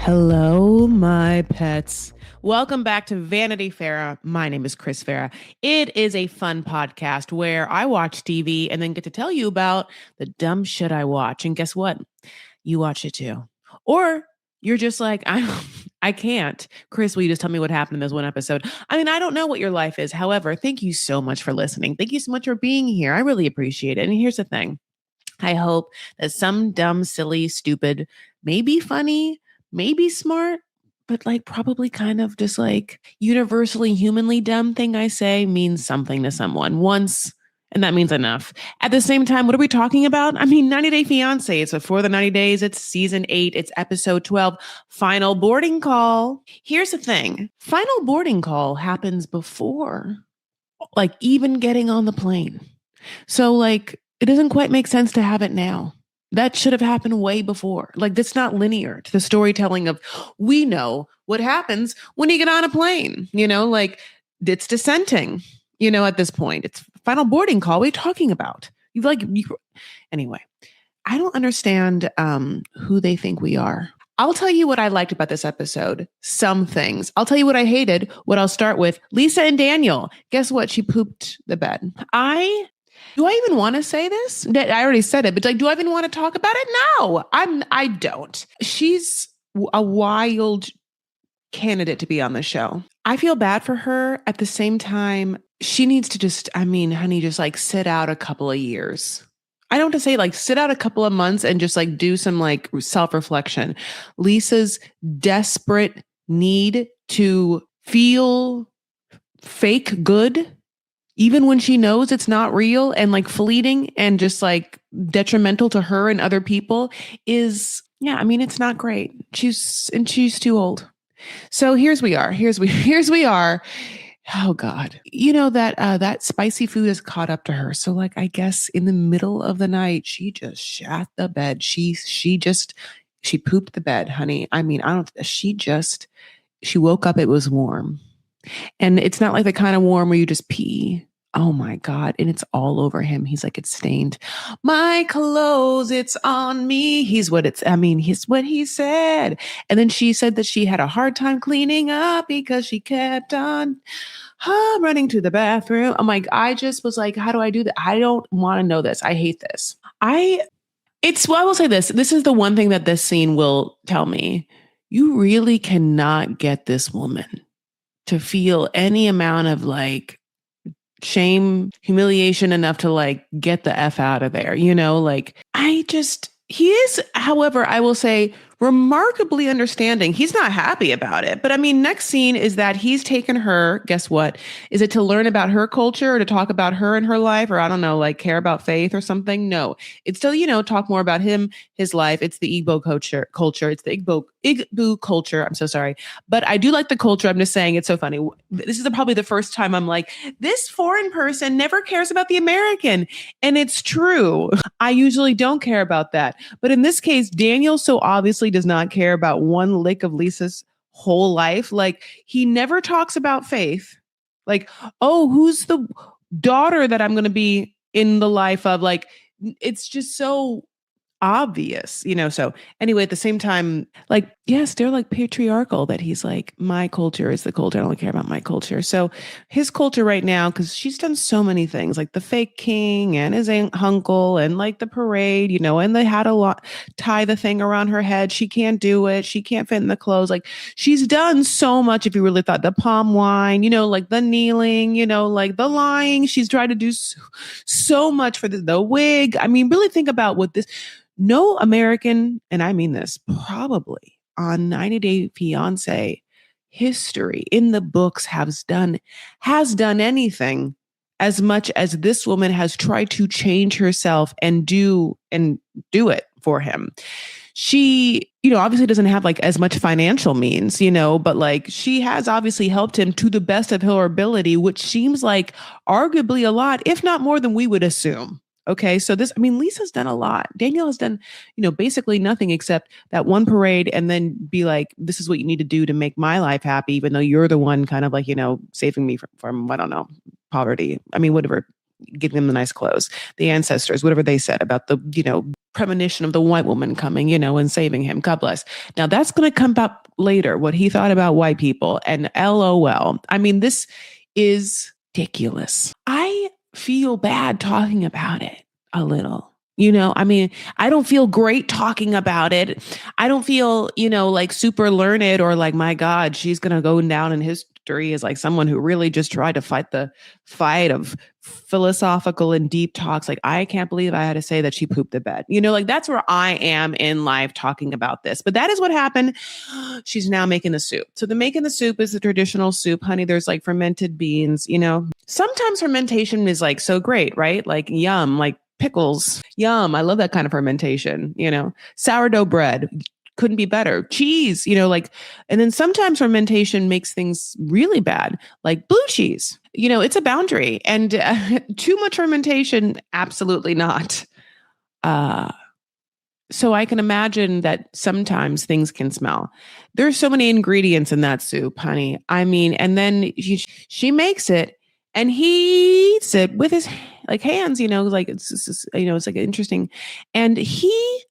Hello, my pets. Welcome back to Vanity Fair. My name is Chris Farah. It is a fun podcast where I watch TV and then get to tell you about the dumb shit I watch. And guess what? You watch it too. Or you're just like, I can't. Chris, will you just tell me what happened in this one episode? I mean, I don't know what your life is. However, thank you so much for listening. Thank you so much for being here. I really appreciate it. And here's the thing. I hope that some dumb, silly, stupid, maybe funny, maybe smart, but like probably kind of just like universally humanly dumb thing I say means something to someone once. And that means enough. At the same time, what are we talking about? I mean, 90 Day Fiance. It's before the 90 days. It's season 8. It's episode 12. Final boarding call. Here's the thing. Final boarding call happens before like even getting on the plane. So like it doesn't quite make sense to have it now. That should have happened way before. Like that's not linear to the storytelling of we know what happens when you get on a plane, like it's dissenting, at this point. It's final boarding call. What are you talking about? Anyway, I don't understand who they think we are. I'll tell you what I liked about this episode. Some things. I'll tell you what I hated. What I'll start with. Lisa and Daniel. Guess what? She pooped the bed. Do I even want to say this? I already said it, but like, do I even want to talk about it? No, I don't. She's a wild candidate to be on the show. I feel bad for her. At the same time, she needs to just, honey, just like sit out a couple of years. I don't want to say like sit out a couple of months and just like do some like self-reflection. Lisa's desperate need to feel fake good, even when she knows it's not real and like fleeting and just like detrimental to her and other people is, it's not great. She's too old. So here's we are. Oh God. That spicy food has caught up to her. So like, I guess in the middle of the night, she just shat the bed. She pooped the bed, honey. She woke up, it was warm. And it's not like the kind of warm where you just pee. Oh my God. And it's all over him. He's like, it's stained. My clothes, it's on me. He's what he said. And then she said that she had a hard time cleaning up because she kept on running to the bathroom. I'm like, I just was like, how do I do that? I don't want to know this. I hate this. I will say this. This is the one thing that this scene will tell me. You really cannot get this woman to feel any amount of like shame, humiliation enough to like get the F out of there, he is, however, I will say remarkably understanding. He's not happy about it. But next scene is that he's taken her, guess what? Is it to learn about her culture or to talk about her and her life? Or I don't know, like care about faith or something? No, it's still, talk more about him, his life. It's the Igbo culture. It's the Igbo culture. I'm so sorry. But I do like the culture. I'm just saying it's so funny. This is probably the first time I'm like, this foreign person never cares about the American. And it's true. I usually don't care about that. But in this case, Daniel so obviously does not care about one lick of Lisa's whole life. Like he never talks about faith. Like, oh, who's the daughter that I'm going to be in the life of? Like, it's just so obvious, so anyway, at the same time, like, yes, they're like patriarchal that he's like, my culture is the culture. I don't care about my culture. So his culture right now, because she's done so many things like the fake king and his uncle and like the parade, and they had tie the thing around her head. She can't do it. She can't fit in the clothes. Like she's done so much. If you really thought the palm wine, like the kneeling, like the lying, she's tried to do so much for the wig. Really think about what this. No American, and I mean this, probably on 90 Day Fiance history in the books has done anything as much as this woman has tried to change herself and do it for him. She, obviously doesn't have like as much financial means, but like she has obviously helped him to the best of her ability, which seems like arguably a lot, if not more than we would assume. Okay, so Lisa's done a lot. Daniel has done, basically nothing except that one parade and then be like, this is what you need to do to make my life happy, even though you're the one kind of like, saving me from I don't know, poverty. Whatever, getting them the nice clothes, the ancestors, whatever they said about the, premonition of the white woman coming, and saving him. God bless. Now that's going to come up later, what he thought about white people, and LOL. I mean, this is ridiculous. I feel bad talking about it a little. I mean, I don't feel great talking about it. I don't feel, like super learned or like, my God, she's going to go down in history as like someone who really just tried to fight the fight of philosophical and deep talks. Like, I can't believe I had to say that she pooped the bed. Like that's where I am in life talking about this. But that is what happened. She's now making the soup. So the making the soup is the traditional soup, honey. There's like fermented beans, Sometimes fermentation is like so great, right? Like yum, like pickles. Yum. I love that kind of fermentation, sourdough bread. Couldn't be better. Cheese, and then sometimes fermentation makes things really bad, like blue cheese. It's a boundary, and too much fermentation, absolutely not. So I can imagine that sometimes things can smell. There's so many ingredients in that soup, honey. I mean, and then she makes it, and he eats it with his like hands, like it's like interesting, and he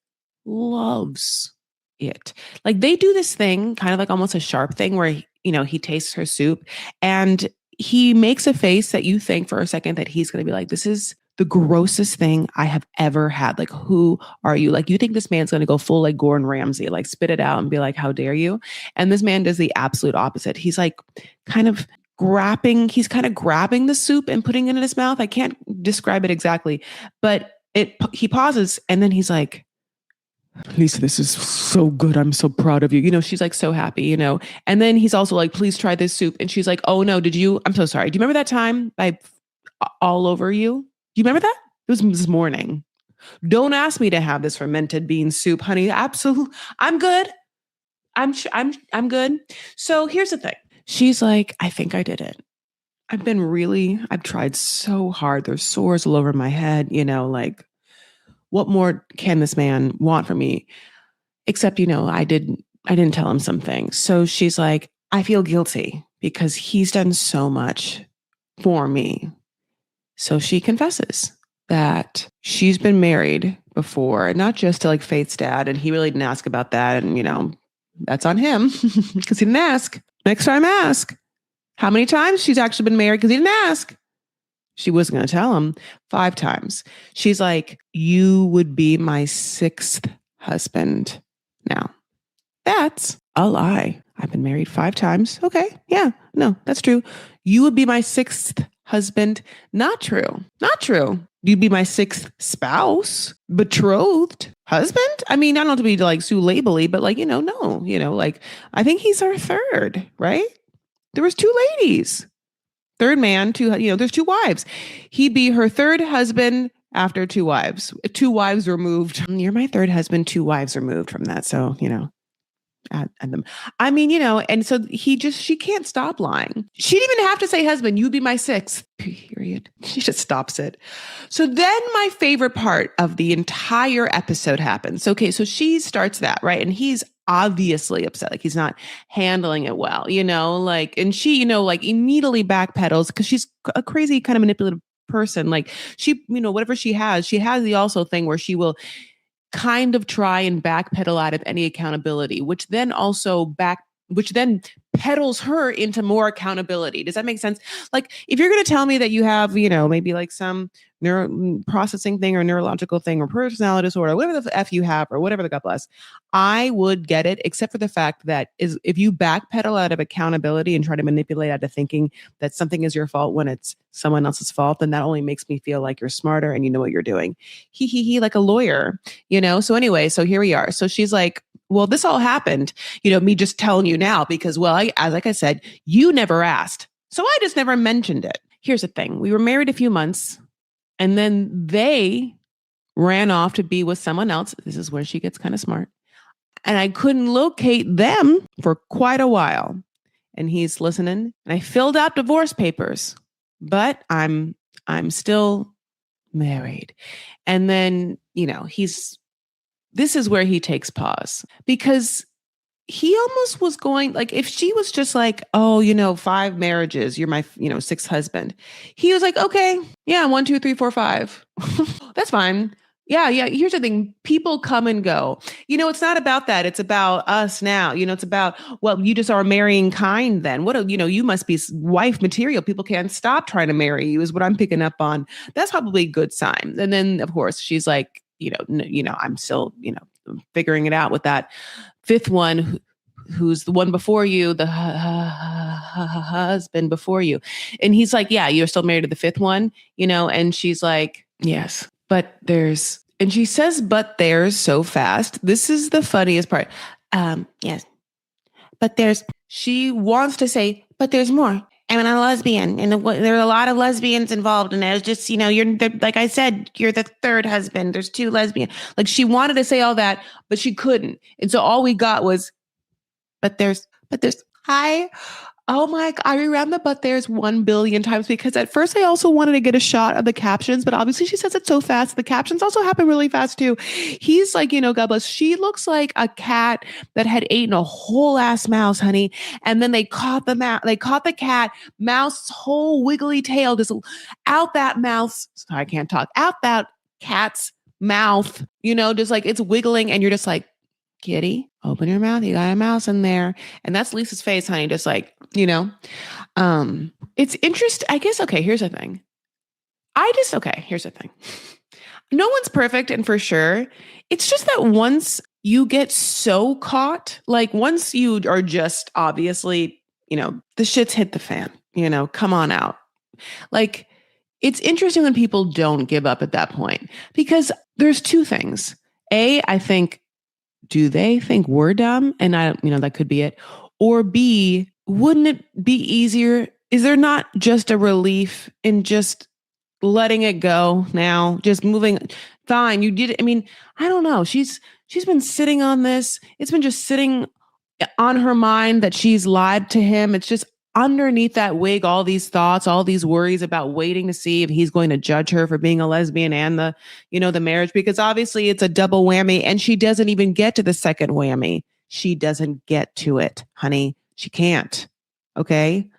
loves it. Like they do this thing, kind of like almost a sharp thing, where he tastes her soup, and he makes a face that you think for a second that he's going to be like, this is the grossest thing I have ever had. Like, who are you? Like, you think this man's going to go full like Gordon Ramsay, like spit it out and be like, how dare you? And this man does the absolute opposite. He's like kind of grabbing the soup and putting it in his mouth. I can't describe it exactly, but he pauses, and then he's like, Lisa, this is so good. I'm so proud of you. She's like so happy, and then he's also like, please try this soup. And she's like, oh no, I'm so sorry. Do you remember that time I all over you? Do you remember that? It was this morning. Don't ask me to have this fermented bean soup, honey. Absolutely. I'm good. I'm good. So here's the thing. She's like, I think I did it. I've tried so hard. There's sores all over my head, like, what more can this man want from me? Except, I didn't tell him some things. So she's like, I feel guilty because he's done so much for me. So she confesses that she's been married before, not just to like Faith's dad. And he really didn't ask about that. And, that's on him because he didn't ask. Next time, ask how many times she's actually been married because he didn't ask. She wasn't going to tell him 5 times. She's like, you would be my 6th husband. Now, that's a lie. I've been married 5 times. Okay. Yeah. No, that's true. You would be my 6th husband. Not true. Not true. You'd be my 6th spouse, betrothed husband. I mean, I don't have to be like Sue Labely, but like, no, like, I think he's our 3rd, right? There was 2 ladies. 3rd man, 2, there's 2 wives. He'd be her 3rd husband after 2 wives. 2 wives removed. You're my 3rd husband, 2 wives removed from that. So, add them. I mean, and so she can't stop lying. She didn't even have to say husband. You'd be my 6th, period. She just stops it. So then my favorite part of the entire episode happens. Okay, so she starts that, right? And he's obviously upset. Like he's not handling it well, like, and she, like immediately backpedals because she's a crazy kind of manipulative person. Like she, whatever she has the also thing where she will kind of try and backpedal out of any accountability, which then pedals her into more accountability. Does that make sense? Like if you're going to tell me that you have, maybe like some neuro processing thing or neurological thing or personality disorder, whatever the F you have or whatever the God bless, I would get it, except for the fact that if you backpedal out of accountability and try to manipulate out of thinking that something is your fault when it's someone else's fault, then that only makes me feel like you're smarter and you know what you're doing. Like a lawyer, So anyway, so here we are. So she's like, well, this all happened, me just telling you now because, well, like I said, you never asked. So I just never mentioned it. Here's the thing. We were married a few months and then they ran off to be with someone else. This is where she gets kind of smart. And I couldn't locate them for quite a while. And he's listening. And I filled out divorce papers, but I'm still married. And then, this is where he takes pause because he almost was going like, if she was just like, oh, 5 marriages, you're my, 6th husband. He was like, okay, yeah, 1, 2, 3, 4, 5. That's fine. Yeah, yeah. Here's the thing. People come and go. It's not about that. It's about us now. It's about, well, you just are marrying kind then. You must be wife material. People can't stop trying to marry you is what I'm picking up on. That's probably a good sign. And then of course she's like, I'm still, figuring it out with that fifth one who's the one before you, the husband before you. And he's like, yeah, you're still married to the fifth one, and she's like, yes, but and she says, but there's so fast. This is the funniest part. Yes, but she wants to say, but there's more. I'm a lesbian, and there are a lot of lesbians involved, and it's just, like I said, you're the third husband. There's two lesbians. Like she wanted to say all that, but she couldn't, and so all we got was, but there's, oh my, I reran the but there's 1 billion times because at first I also wanted to get a shot of the captions, but obviously she says it so fast. The captions also happen really fast too. He's like, God bless. She looks like a cat that had eaten a whole ass mouse, honey. And then they caught the cat mouse's whole wiggly tail just out that mouth. Sorry, I can't talk. Out that cat's mouth, just like it's wiggling and you're just like, kitty, open your mouth. You got a mouse in there. And that's Lisa's face, honey. Just like, it's interesting. I guess, okay, here's the thing. Here's the thing. No one's perfect. And for sure, it's just that once you get so caught, like once you are just obviously, the shit's hit the fan, come on out. Like, it's interesting when people don't give up at that point because there's two things. A, I think, do they think we're dumb? And that could be it. Or B, wouldn't it be easier? Is there not just a relief in just letting it go now? Just moving. Fine, you did it. I mean, I don't know. She's been sitting on this. It's been just sitting on her mind that she's lied to him. It's just underneath that wig, all these thoughts, all these worries about waiting to see if he's going to judge her for being a lesbian and the marriage, because obviously it's a double whammy and she doesn't even get to the second whammy. She doesn't get to it, honey. She can't. Okay.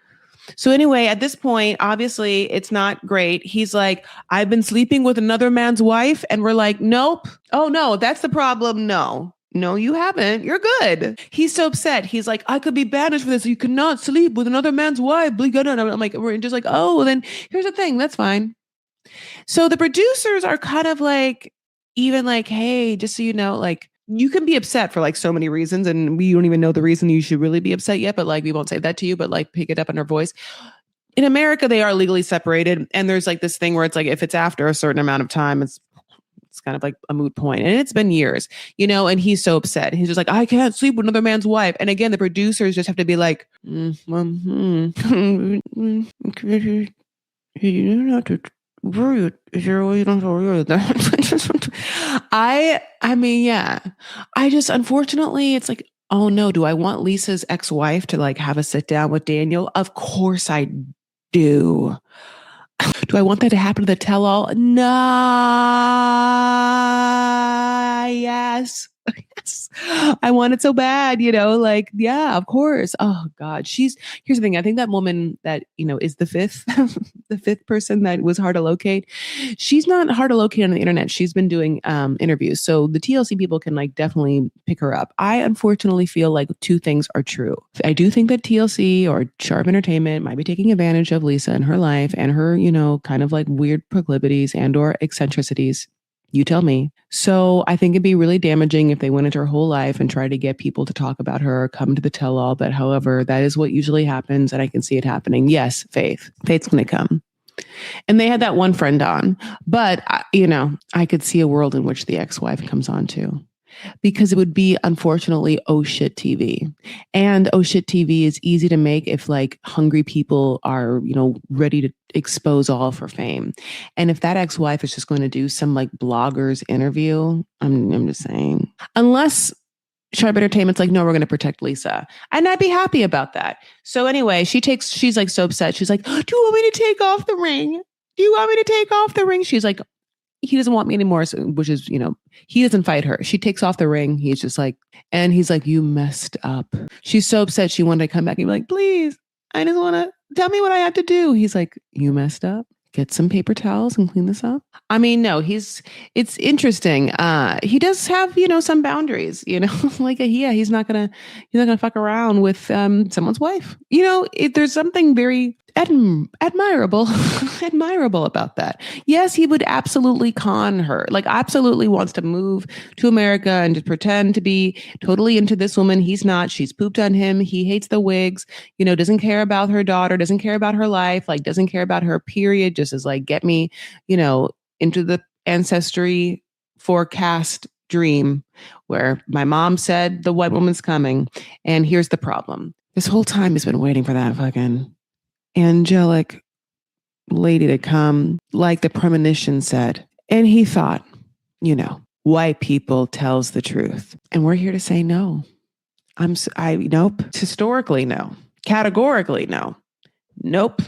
So anyway, at this point, obviously it's not great. He's like, I've been sleeping with another man's wife. And we're like, nope. Oh no, that's the problem. No, you haven't. You're good. He's so upset. He's like, I could be banished for this. You cannot sleep with another man's wife. I'm like, we're just like, oh, then here's the thing. That's fine. So the producers are kind of like, even like, hey, just so you know, like, you can be upset for like so many reasons. And we don't even know the reason you should really be upset yet. But like, we won't say that to you, but like, pick it up in her voice. In America, they are legally separated. And there's like this thing where it's like, if it's after a certain amount of time, it's kind of like a moot point. And it's been years, and he's so upset. He's just like, I can't sleep with another man's wife. And again, the producers just have to be like, I mean, yeah. I just, unfortunately, it's like, oh no, do I want Lisa's ex-wife to like have a sit down with Daniel? Of course I do. Do I want that to happen to the tell-all? Nah. Yes. Yes. I want it so bad, like, yeah, of course. Oh God. Here's the thing. I think that woman that, is the fifth, the fifth person that was hard to locate. She's not hard to locate on the internet. She's been doing interviews. So the TLC people can like definitely pick her up. I unfortunately feel like two things are true. I do think that TLC or Sharp Entertainment might be taking advantage of Lisa in her life and her, kind of like weird proclivities and or eccentricities. You tell me. So I think it'd be really damaging if they went into her whole life and tried to get people to talk about her, come to the tell-all. But however, that is what usually happens. And I can see it happening. Yes, Faith's going to come. And they had that one friend on. But, I could see a world in which the ex-wife comes on too. Because it would be, unfortunately, oh shit TV. And oh shit TV is easy to make if like hungry people are, ready to expose all for fame. And if that ex-wife is just going to do some like blogger's interview, I'm just saying, unless Sharp Entertainment's like, no, we're going to protect Lisa. And I'd be happy about that. So anyway, she's like so upset. She's like, do you want me to take off the ring? Do you want me to take off the ring? She's like, he doesn't want me anymore, which is, he doesn't fight her. She takes off the ring. He's just like, and he's like, you messed up. She's so upset. She wanted to come back and be like, please, I just want to tell me what I have to do. He's like, you messed up. get some paper towels and clean this up. I mean, no, it's interesting. He does have, some boundaries, like, he's not gonna fuck around with, someone's wife. There's something very admirable, admirable about that. Yes, he would absolutely con her, like absolutely wants to move to America and just pretend to be totally into this woman. He's not. She's pooped on him. He hates the wigs, doesn't care about her daughter, doesn't care about her life, like doesn't care about her period, just is like, get me, into the ancestry forecast dream where my mom said the white woman's coming. And here's the problem. This whole time he's been waiting for that fucking angelic lady to come, like the premonition said. And he thought, white people tells the truth. And we're here to say no. Nope. Historically, no. Categorically, no. Nope.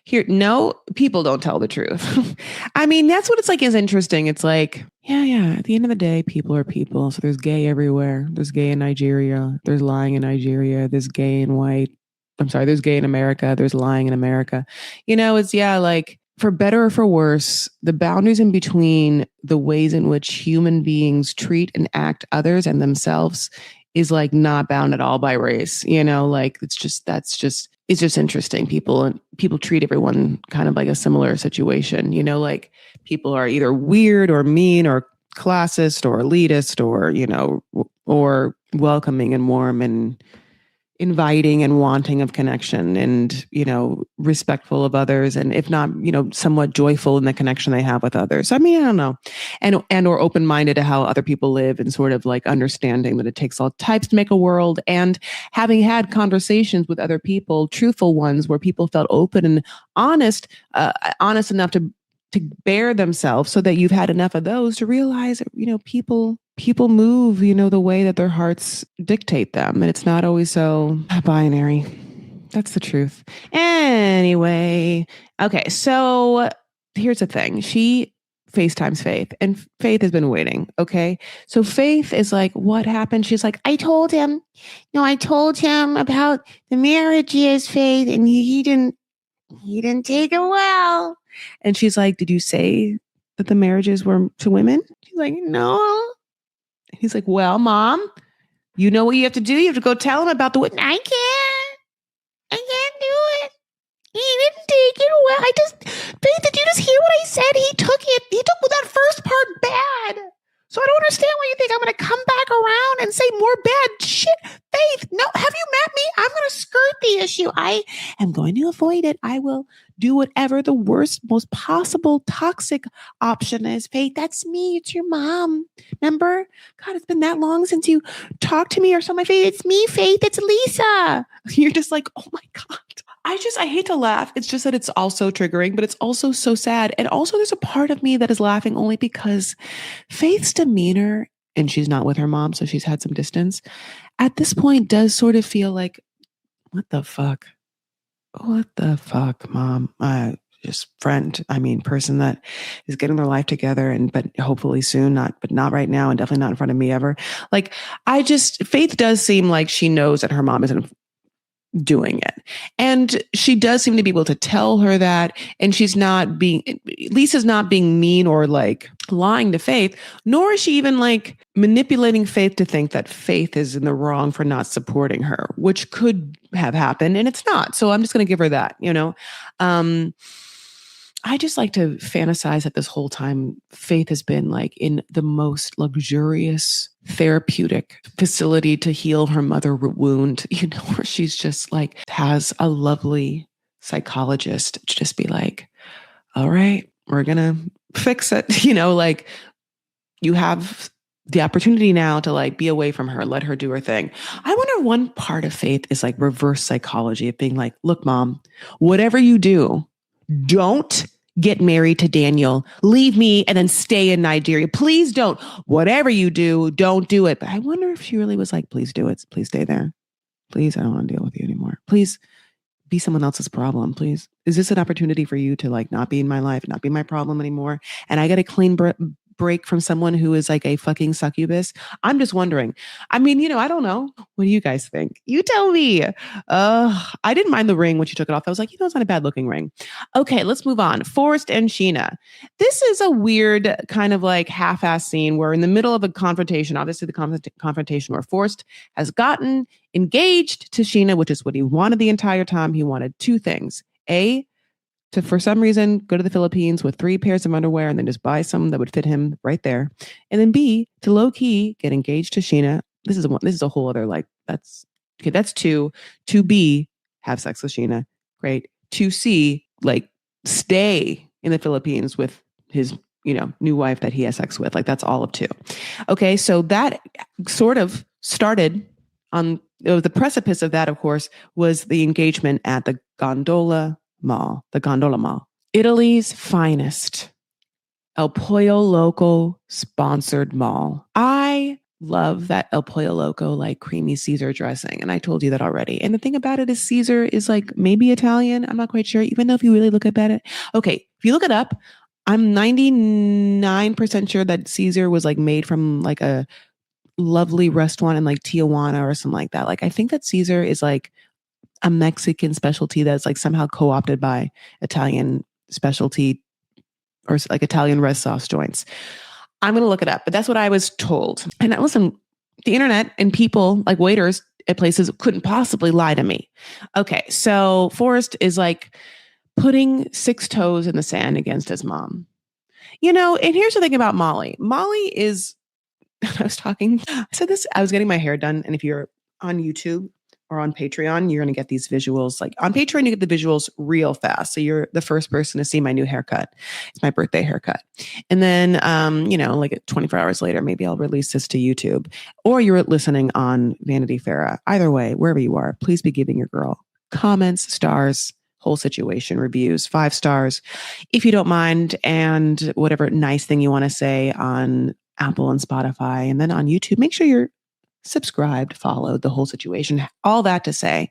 Here, no, people don't tell the truth. I mean, that's what it's like is interesting. It's like, yeah. At the end of the day, people are people. So there's gay everywhere. There's gay in Nigeria. There's lying in Nigeria. There's gay in white. I'm sorry, there's gay in America. There's lying in America. It's, like, for better or for worse, the boundaries in between the ways in which human beings treat and act others and themselves is like not bound at all by race. Like it's just interesting. People treat everyone kind of like a similar situation. Like people are either weird or mean or classist or elitist or welcoming and warm and inviting and wanting of connection and, respectful of others. And if not, somewhat joyful in the connection they have with others. I mean, I don't know. And or open-minded to how other people live and sort of like understanding that it takes all types to make a world, and having had conversations with other people, truthful ones where people felt open and honest enough to bear themselves, so that you've had enough of those to realize, people move, the way that their hearts dictate them. And it's not always so binary. That's the truth. Anyway, okay. So here's the thing. She FaceTimes Faith, and Faith has been waiting. Okay. So Faith is like, what happened? She's like, I told him about the marriages, Faith, and he didn't take it well. And she's like, did you say that the marriages were to women? She's like, no. He's like, well, Mom, you know what you have to do? You have to go tell him about the women. I can't do it. He didn't take it well. Babe, did you just hear what I said? He took that first part bad. So I don't understand why you think I'm going to come back around and say more bad shit. Faith, no, have you met me? I'm going to skirt the issue. I am going to avoid it. I will do whatever the worst, most possible toxic option is. Faith, that's me. It's your mom. Remember? God, it's been that long since you talked to me or saw my face. It's me, Faith. It's Lisa. You're just like, oh my God. I hate to laugh. It's just that it's also triggering, but it's also so sad. And also there's a part of me that is laughing only because Faith's demeanor, and she's not with her mom, so she's had some distance, at this point does sort of feel like, what the fuck? What the fuck, Mom? Person that is getting their life together, but hopefully soon, but not right now, and definitely not in front of me ever. Like, Faith does seem like she knows that her mom isn't doing it. And she does seem to be able to tell her that. And Lisa's not being mean or like lying to Faith, nor is she even like manipulating Faith to think that Faith is in the wrong for not supporting her, which could have happened, and it's not. So I'm just going to give her that, I just like to fantasize that this whole time Faith has been like in the most luxurious therapeutic facility to heal her mother wound, where she's just like has a lovely psychologist to just be like, all right, we're going to fix it. Like you have the opportunity now to like be away from her, let her do her thing. I wonder one part of Faith is like reverse psychology of being like, look, Mom, whatever you do, don't get married to Daniel. Leave me and then stay in Nigeria. Please don't. Whatever you do, don't do it. But I wonder if she really was like, please do it. Please stay there. Please, I don't want to deal with you anymore. Please be someone else's problem. Please. Is this an opportunity for you to like not be in my life, not be my problem anymore? And I get a clean break from someone who is like a fucking succubus? I'm just wondering. I mean, I don't know. What do you guys think? You tell me. I didn't mind the ring when she took it off. I was like, it's not a bad looking ring. Okay, let's move on. Forrest and Sheena. This is a weird kind of like half-ass scene where in the middle of a confrontation, obviously the confrontation where Forrest has gotten engaged to Sheena, which is what he wanted the entire time. He wanted two things. A, to for some reason go to the Philippines with 3 pairs of underwear and then just buy some that would fit him right there. And then B, to low key get engaged to Sheena. This is a whole other like that's okay. That's two. To B, have sex with Sheena. Great. To C, like stay in the Philippines with his new wife that he has sex with. Like that's all of 2. Okay, so that sort of started on the precipice of that. Of course, was the engagement at the Gondola Mall, the Gondola Mall. Italy's finest, El Pollo Loco sponsored mall. I love that El Pollo Loco like creamy Caesar dressing. And I told you that already. And the thing about it is Caesar is like maybe Italian. I'm not quite sure, even though if you really look at it. Okay, if you look it up, I'm 99% sure that Caesar was like made from like a lovely restaurant in like Tijuana or something like that. Like I think that Caesar is like a Mexican specialty that's like somehow co-opted by Italian specialty or like Italian red sauce joints. I'm going to look it up, but that's what I was told. And listen, the internet and people like waiters at places couldn't possibly lie to me. Okay, so Forrest is like putting 6 toes in the sand against his mom. And here's the thing about Molly. Molly is, I said this, I was getting my hair done. And if you're on YouTube or on Patreon, you're going to get these visuals. Like on Patreon, you get the visuals real fast. So you're the first person to see my new haircut. It's my birthday haircut. And then, like 24 hours later, maybe I'll release this to YouTube or you're listening on Vanity Fair. Either way, wherever you are, please be giving your girl comments, stars, whole situation, reviews, 5 stars, if you don't mind. And whatever nice thing you want to say on Apple and Spotify. And then on YouTube, make sure you're subscribed, followed, the whole situation. All that to say,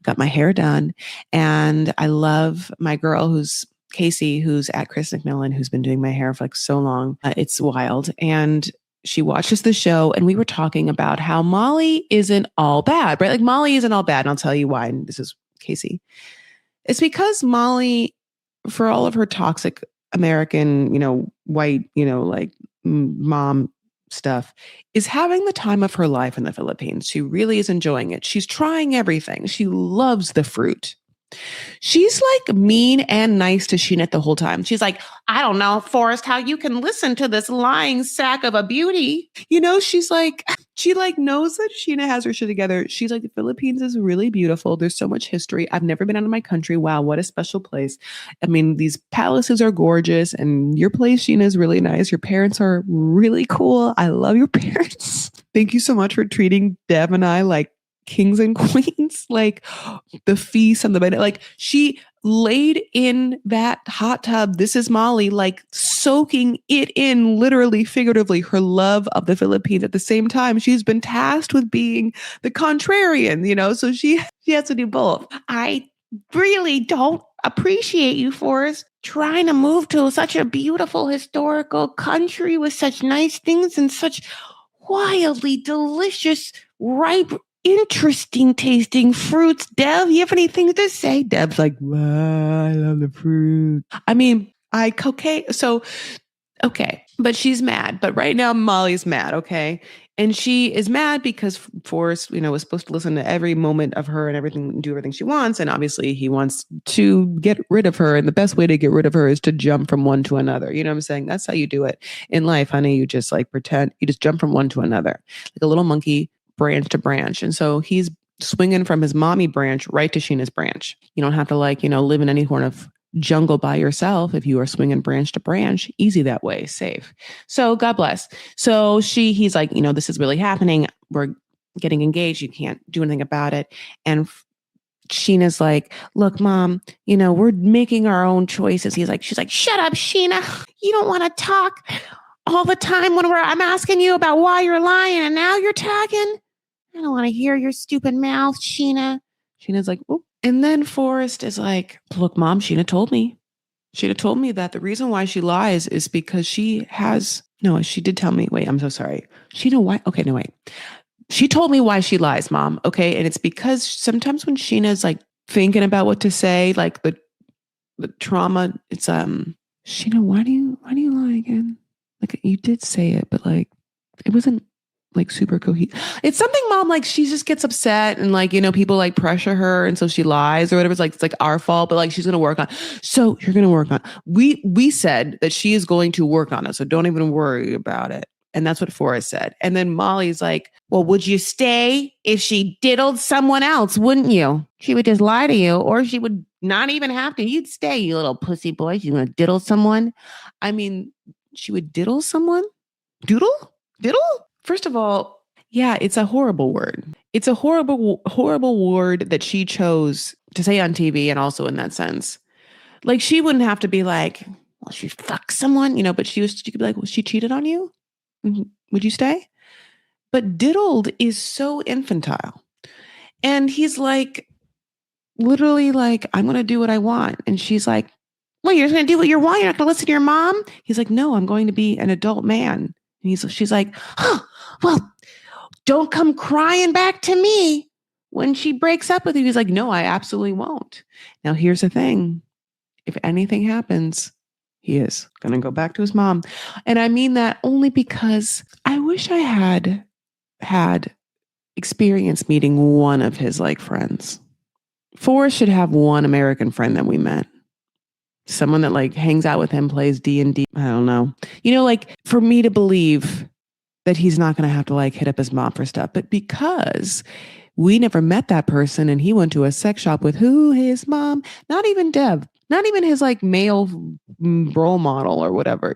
got my hair done. And I love my girl who's Casey, who's at Chris McMillan, who's been doing my hair for like so long. It's wild. And she watches the show and we were talking about how Molly isn't all bad, right? Like Molly isn't all bad. And I'll tell you why. And this is Casey. It's because Molly, for all of her toxic American, white, like mom stuff, is having the time of her life in the Philippines. She really is enjoying it. She's trying everything. She loves the fruit. She's like mean and nice to Sheena the whole time. She's like, I don't know, Forrest, how you can listen to this lying sack of a beauty. She's like, she like knows that Sheena has her shit together. She's like, the Philippines is really beautiful. There's so much history. I've never been out of my country. Wow, what a special place. I mean, these palaces are gorgeous and your place, Sheena, is really nice. Your parents are really cool. I love your parents. Thank you so much for treating Deb and I like kings and queens, like the feast on the bed. Like she laid in that hot tub. This is Molly, like soaking it in, literally, figuratively, her love of the Philippines. At the same time, she's been tasked with being the contrarian, so she has to do both. I really don't appreciate you, Forrest, trying to move to such a beautiful historical country with such nice things and such wildly delicious, ripe, interesting tasting fruits. Deb, you have anything to say? Deb's like, I love the fruit. I mean, okay, but she's mad. But right now, Molly's mad, okay? And she is mad because Forrest, was supposed to listen to every moment of her and everything, do everything she wants. And obviously he wants to get rid of her. And the best way to get rid of her is to jump from one to another. You know what I'm saying? That's how you do it in life, honey. You just like pretend, you just jump from one to another, like a little monkey, branch to branch. And so he's swinging from his mommy branch right to Sheena's branch. You don't have to live in any kind of jungle by yourself if you are swinging branch to branch. Easy that way, safe. So God bless. So he's like, this is really happening. We're getting engaged. You can't do anything about it. And Sheena's like, look, Mom, we're making our own choices. She's like, shut up, Sheena. You don't want to talk all the time when I'm asking you about why you're lying and now you're talking. I don't want to hear your stupid mouth, Sheena. Sheena's like, oh. And then Forrest is like, look, Mom, Sheena told me that the reason why she lies is because she has No, she did tell me. Wait, I'm so sorry. She know why? Okay, no, wait. She told me why she lies, Mom. Okay, and it's because sometimes when Sheena's like thinking about what to say, like the trauma, it's Sheena, why do you lie again? Like you did say it, but like it wasn't like super cohesive. It's something, Mom, like she just gets upset and like, people like pressure her and so she lies or whatever. It's like our fault, but like she's gonna work on. So you're gonna work on. We said that she is going to work on it. So don't even worry about it. And that's what Forrest said. And then Molly's like, well, would you stay if she diddled someone else, wouldn't you? She would just lie to you, or she would not even have to. You'd stay, you little pussy boy. She's gonna diddle someone. I mean, she would diddle someone? Doodle? Diddle? First of all, yeah, it's a horrible word. It's a horrible, horrible word that she chose to say on TV and also in that sense. Like she wouldn't have to be like, well, she fucked someone, but she could be like, well, she cheated on you? Would you stay? But diddled is so infantile. And he's like, literally like, I'm going to do what I want. And she's like, well, you're just going to do what you want. You're not going to listen to your mom. He's like, no, I'm going to be an adult man. And she's like, huh, well, don't come crying back to me when she breaks up with you. He's like, no, I absolutely won't. Now, here's the thing. If anything happens, he is going to go back to his mom. And I mean that only because I wish I had experience meeting one of his like friends. Forrest should have one American friend that we met. Someone that like hangs out with him, plays D&D. I don't know. Like for me to believe that he's not going to have to like hit up his mom for stuff. But because we never met that person and he went to a sex shop with who? His mom, not even Deb, not even his like male role model or whatever,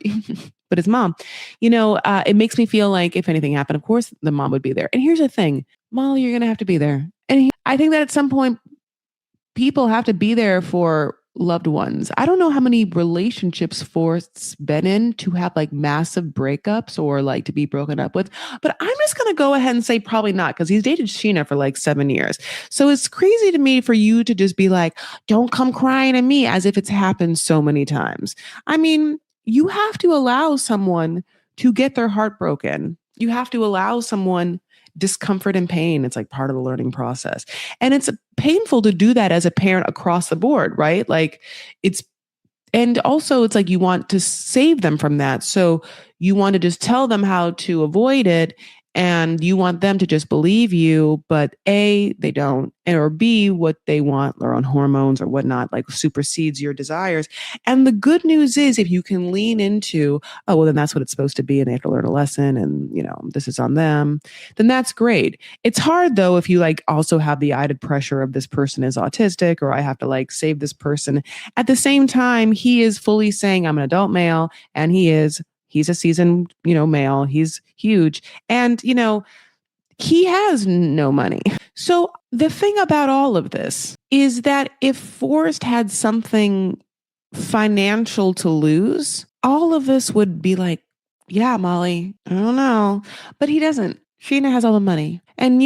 but his mom, it makes me feel like if anything happened, of course the mom would be there. And here's the thing, Molly, you're going to have to be there. And I think that at some point people have to be there for loved ones. I don't know how many relationships Forrest's been in to have like massive breakups or like to be broken up with, but I'm just going to go ahead and say probably not because he's dated Sheena for like 7 years. So it's crazy to me for you to just be like, don't come crying to me as if it's happened so many times. I mean, you have to allow someone to get their heart broken. You have to allow someone discomfort and pain. It's like part of the learning process. And it's painful to do that as a parent across the board, right? Like and also it's like you want to save them from that. So you want to just tell them how to avoid it and you want them to just believe you, but A, they don't, or B, what they want, their own hormones or whatnot, like supersedes your desires. And the good news is if you can lean into, oh, well, then that's what it's supposed to be and they have to learn a lesson and, this is on them, then that's great. It's hard though if you like also have the added pressure of this person is autistic or I have to like save this person. At the same time, he is fully saying I'm an adult male and he's a seasoned, male. He's huge. And, he has no money. So the thing about all of this is that if Forrest had something financial to lose, all of us would be like, yeah, Molly, I don't know. But he doesn't. Sheena has all the money. And,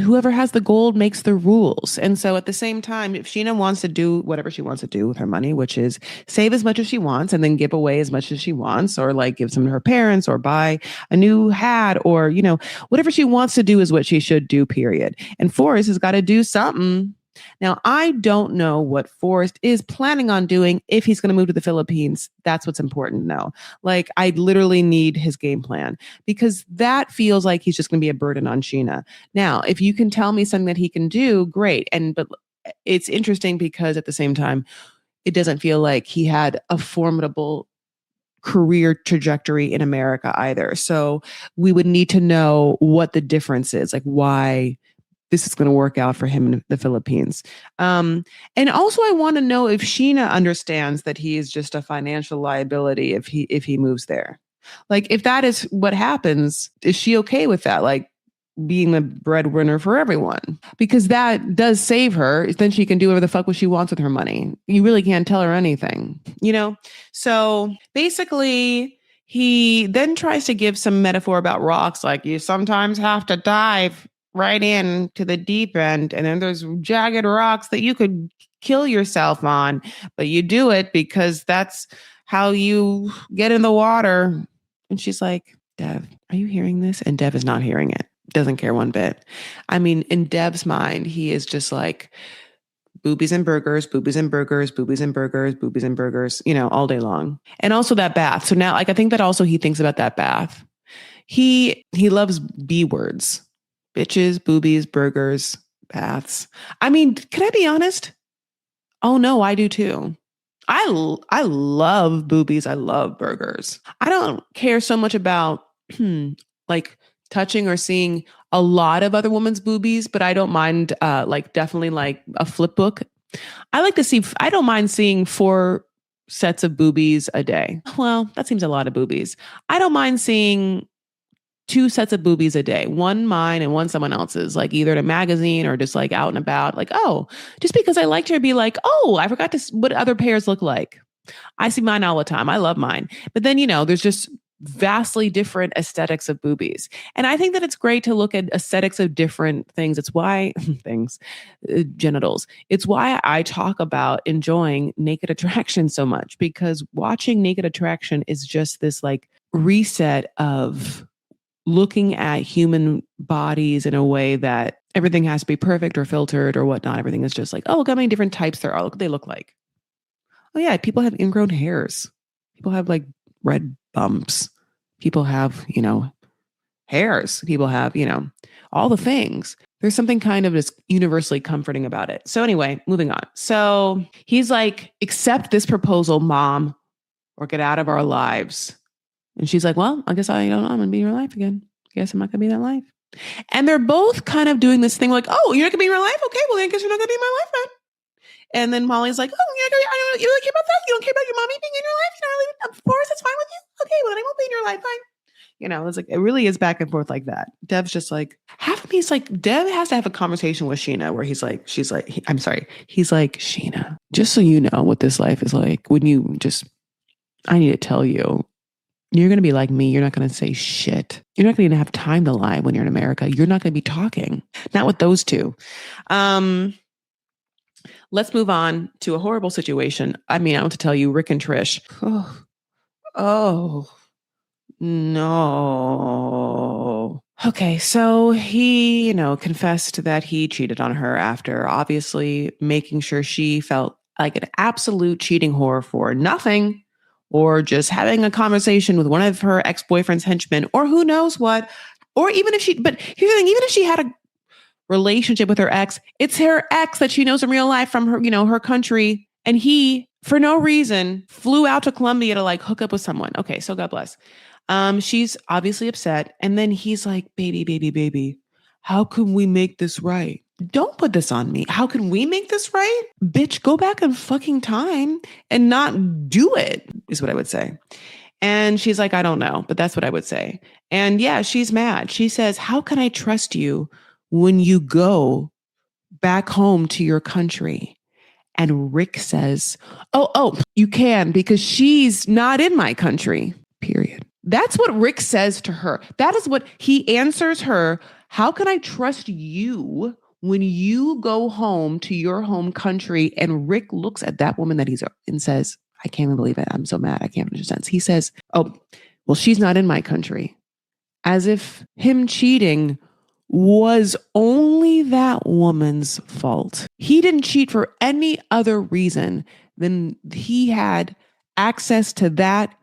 whoever has the gold makes the rules. And so at the same time, if Sheena wants to do whatever she wants to do with her money, which is save as much as she wants and then give away as much as she wants, or like give some to her parents or buy a new hat or, whatever she wants to do is what she should do, period. And Forrest has got to do something. Now, I don't know what Forrest is planning on doing if he's going to move to the Philippines. That's what's important to know. Like, I literally need his game plan because that feels like he's just going to be a burden on Sheena. Now, if you can tell me something that he can do, great. But it's interesting because at the same time, it doesn't feel like he had a formidable career trajectory in America either. So we would need to know what the difference is, like why this is going to work out for him in the Philippines. And also I want to know if Sheena understands that he is just a financial liability if he moves there. Like if that is what happens, is she okay with that? Like being the breadwinner for everyone, because that does save her. Then she can do whatever the fuck what she wants with her money. You really can't tell her anything, So basically he then tries to give some metaphor about rocks. Like you sometimes have to dive right in to the deep end. And then there's jagged rocks that you could kill yourself on, but you do it because that's how you get in the water. And she's like, Dev, are you hearing this? And Dev is not hearing it. Doesn't care one bit. I mean, in Dev's mind, he is just like boobies and burgers, boobies and burgers, boobies and burgers, boobies and burgers, all day long. And also that bath. So now, like, I think that also he thinks about that bath. He loves B words, bitches, boobies, burgers, baths. I mean, can I be honest? Oh no, I do too. I love boobies. I love burgers. I don't care so much about like touching or seeing a lot of other women's boobies, but I don't mind like definitely like a flip book. I don't mind seeing 4 sets of boobies a day. Well, that seems a lot of boobies. I don't mind seeing 2 sets of boobies a day, one mine and one someone else's, like either in a magazine or just like out and about. Like, oh, just because I liked her, be like, oh, I forgot what other pairs look like. I see mine all the time. I love mine. But then, there's just vastly different aesthetics of boobies. And I think that it's great to look at aesthetics of different things. It's why genitals. It's why I talk about enjoying naked attraction so much, because watching naked attraction is just this like reset of looking at human bodies in a way that everything has to be perfect or filtered or whatnot. Everything is just like, oh, look how many different types there are. Look what they look like. Oh yeah, people have ingrown hairs. People have like red bumps. People have, hairs. People have, all the things. There's something kind of just universally comforting about it. So anyway, moving on. So he's like, accept this proposal, Mom, or get out of our lives. And she's like, well, I guess I'm going to be in your life again. I guess I'm not going to be in that life. And they're both kind of doing this thing like, oh, you're not going to be in my life? Okay, well, then I guess you're not going to be in my life then. And then Molly's like, oh, you don't care about that? You don't care about your mommy being in your life? Of course, it's fine with you. Okay, well, then I won't be in your life. Fine. It's like, it really is back and forth like that. Dev's just like, half of me's like, Dev has to have a conversation with Sheena where he's like, he's like, Sheena, just so you know what this life is like, I need to tell you, you're going to be like me. You're not going to say shit. You're not going to have time to lie when you're in America. You're not going to be talking. Not with those two. Let's move on to a horrible situation. I mean, I want to tell you, Rick and Trish. Oh, no. Okay, so he, confessed that he cheated on her after obviously making sure she felt like an absolute cheating whore for nothing, or just having a conversation with one of her ex-boyfriend's henchmen, or who knows what, or even if but here's the thing, even if she had a relationship with her ex, it's her ex that she knows in real life from her, her country. And he, for no reason, flew out to Colombia to like hook up with someone. Okay, so God bless. She's obviously upset. And then he's like, baby, how can we make this right? Don't put this on me. How can we make this right? Bitch, go back in fucking time and not do it, is what I would say. And she's like, I don't know, but that's what I would say. And yeah, she's mad. She says, how can I trust you when you go back home to your country? And Rick says, oh, you can, because she's not in my country, period. That's what Rick says to her. That is what he answers her. How can I trust you when you go home to your home country? And Rick looks at that woman that he's and says, I can't even believe it. I'm so mad. I can't finish a sentence. He says, oh, well, she's not in my country. As if him cheating was only that woman's fault. He didn't cheat for any other reason than he had access to that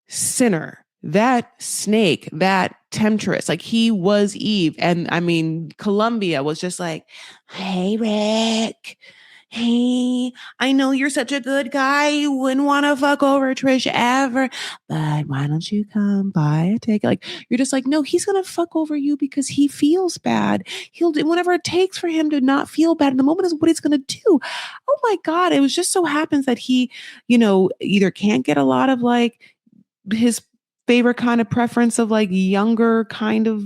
sinner, that snake, that temptress. Like he was Eve. And I mean, Colombia was just like, hey, Rick. Hey, I know you're such a good guy. You wouldn't want to fuck over Trish ever, but why don't you come buy a ticket? Like, you're just like, no, he's going to fuck over you because he feels bad. He'll do whatever it takes for him to not feel bad. And the moment is what he's going to do. Oh my God. It was just so happens that he, either can't get a lot of like his favorite kind of preference of like younger kind of,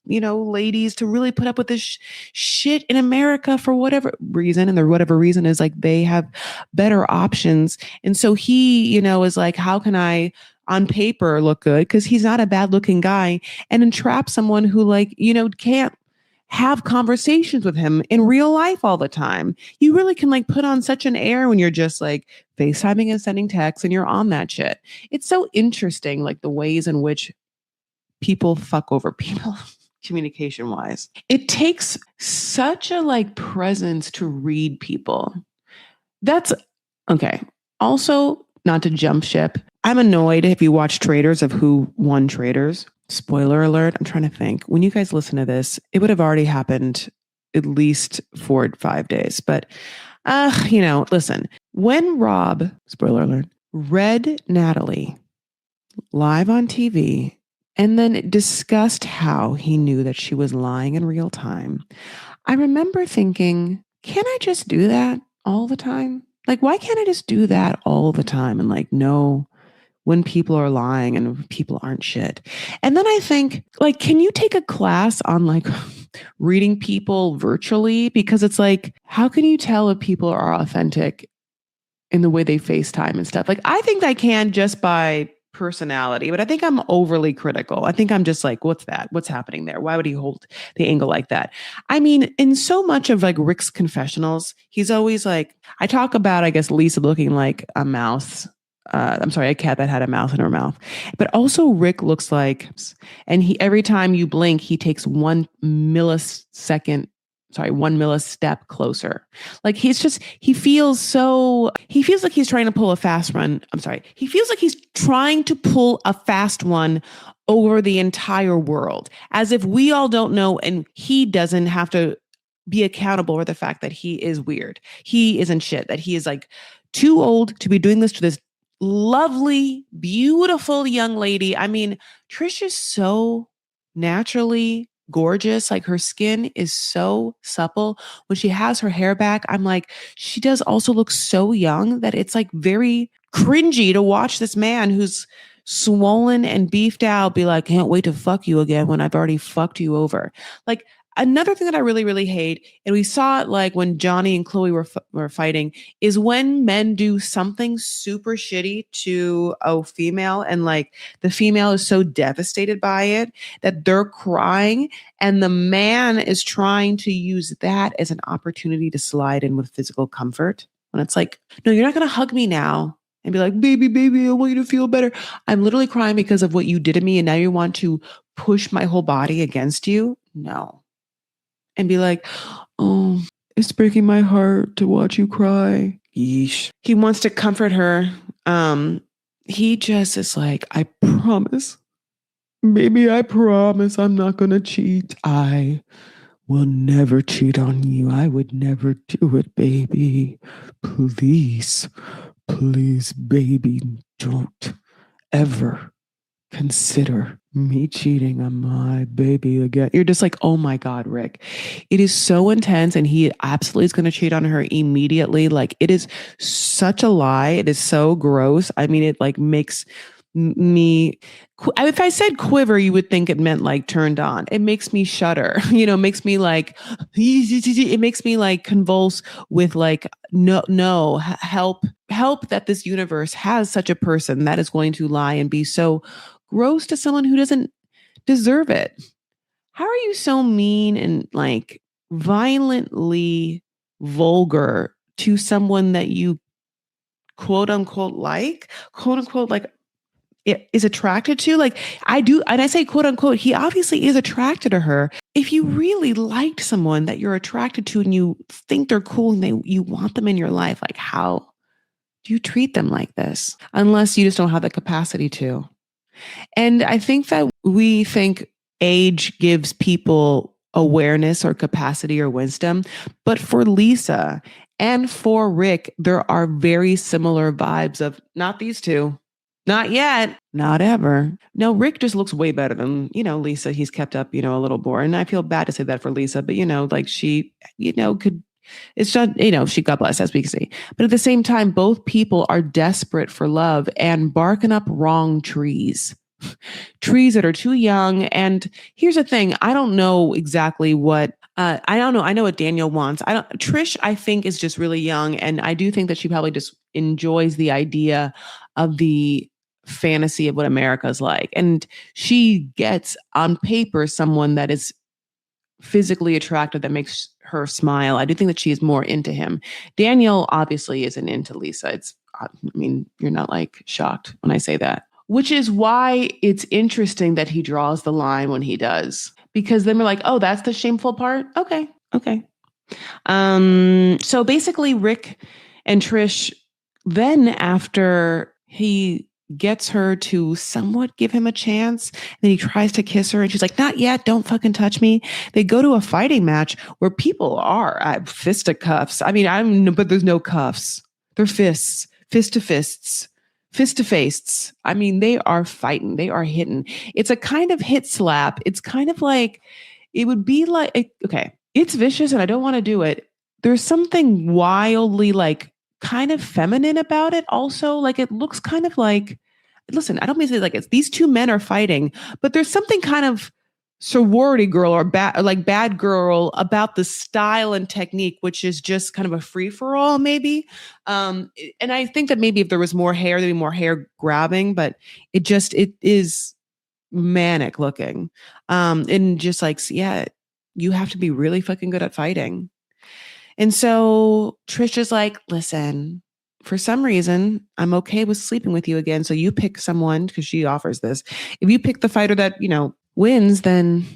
ladies to really put up with this shit in America for whatever reason. And the whatever reason is like, they have better options. And so he, is like, how can I on paper look good? Cause he's not a bad looking guy, and entrap someone who like, can't have conversations with him in real life all the time. You really can like put on such an air when you're just like FaceTiming and sending texts and you're on that shit. It's so interesting, like the ways in which people fuck over people communication wise. It takes such a like presence to read people. That's okay. Also, not to jump ship, I'm annoyed if you watch Traitors of Who Won Traitors. Spoiler alert. I'm trying to think. When you guys listen to this, it would have already happened at least 4 or 5 days. But, listen, when Rob, spoiler alert, read Natalie live on TV and then discussed how he knew that she was lying in real time, I remember thinking, can I just do that all the time? Like, why can't I just do that all the time and like know when people are lying and people aren't shit? And then I think, like, can you take a class on like reading people virtually? Because it's like, how can you tell if people are authentic in the way they FaceTime and stuff? Like, I think I can just by personality, but I think I'm overly critical. I think I'm just like, what's that? What's happening there? Why would he hold the angle like that? I mean, in so much of like Rick's confessionals, he's always like, I talk about, I guess, Lisa looking like a mouse. I'm sorry, a cat that had a mouse in her mouth. But also Rick looks like, and he every time you blink, he takes 1 millistep closer. Like he feels like he's trying to pull a fast run. I'm sorry. He feels like he's trying to pull a fast one over the entire world, as if we all don't know and he doesn't have to be accountable for the fact that he is weird. He isn't shit, that he is like too old to be doing this to this lovely, beautiful young lady. I mean, Trish is so naturally gorgeous. Like her skin is so supple. When she has her hair back, I'm like, she does also look so young that it's like very cringy to watch this man who's swollen and beefed out be like, can't wait to fuck you again when I've already fucked you over. Like, another thing that I really, really hate, and we saw it like when Johnny and Chloe were fighting, is when men do something super shitty to a female, and like the female is so devastated by it that they're crying, and the man is trying to use that as an opportunity to slide in with physical comfort. When it's like, no, you're not going to hug me now and be like, baby, baby, I want you to feel better. I'm literally crying because of what you did to me, and now you want to push my whole body against you. No. And be like, oh, it's breaking my heart to watch you cry. Yeesh. He wants to comfort her. He just is like, I promise, baby, I promise I'm not going to cheat. I will never cheat on you. I would never do it, baby. Please, please, baby, don't ever consider me cheating on my baby again. You're just like, oh my God, Rick. It is so intense, and he absolutely is going to cheat on her immediately. Like, it is such a lie. It is so gross. I mean, it like makes me, if I said quiver, you would think it meant like turned on. It makes me shudder, makes me like, it makes me like convulse with like, no, help that this universe has such a person that is going to lie and be so gross to someone who doesn't deserve it. How are you so mean and like violently vulgar to someone that you quote unquote like is attracted to? Like, I do, and I say quote unquote, he obviously is attracted to her. If you really liked someone that you're attracted to and you think they're cool and you want them in your life, like how do you treat them like this? Unless you just don't have the capacity to. And I think that we think age gives people awareness or capacity or wisdom. But for Lisa and for Rick, there are very similar vibes of not these two. Not yet. Not ever. No, Rick just looks way better than, Lisa. He's kept up, a little more. And I feel bad to say that for Lisa, but, like she, could, it's just, she, God bless, as we can see. But at the same time, both people are desperate for love and barking up wrong trees. Trees that are too young. And here's the thing. I don't know exactly what, I don't know. I know what Daniel wants. Trish, I think, is just really young. And I do think that she probably just enjoys the idea of the fantasy of what America's like. And she gets on paper someone that is physically attractive that makes her smile. I do think that she is more into him. Daniel obviously isn't into Lisa. I mean, you're not like shocked when I say that, which is why it's interesting that he draws the line when he does, because then we're like, oh, that's the shameful part. Okay. Okay. So basically Rick and Trish, then after he gets her to somewhat give him a chance, then he tries to kiss her and she's like, not yet, don't fucking touch me. They go to a fighting match where people are at fisticuffs. I mean, but there's no cuffs. They're fists, fist to fists. Fist to fists. I mean, they are fighting. They are hitting. It's a kind of hit slap. It's kind of like, it would be like, okay, it's vicious and I don't want to do it. There's something wildly like kind of feminine about it also. Like it looks kind of like, listen, I don't mean to say like it's these two men are fighting, but there's something kind of sorority girl or bad girl about the style and technique, which is just kind of a free for all maybe. And I think that maybe if there was more hair, there'd be more hair grabbing, but it is manic looking. And just like, yeah, you have to be really fucking good at fighting. And so Trish is like, listen, for some reason, I'm okay with sleeping with you again. So you pick someone, because she offers this. If you pick the fighter that, wins, then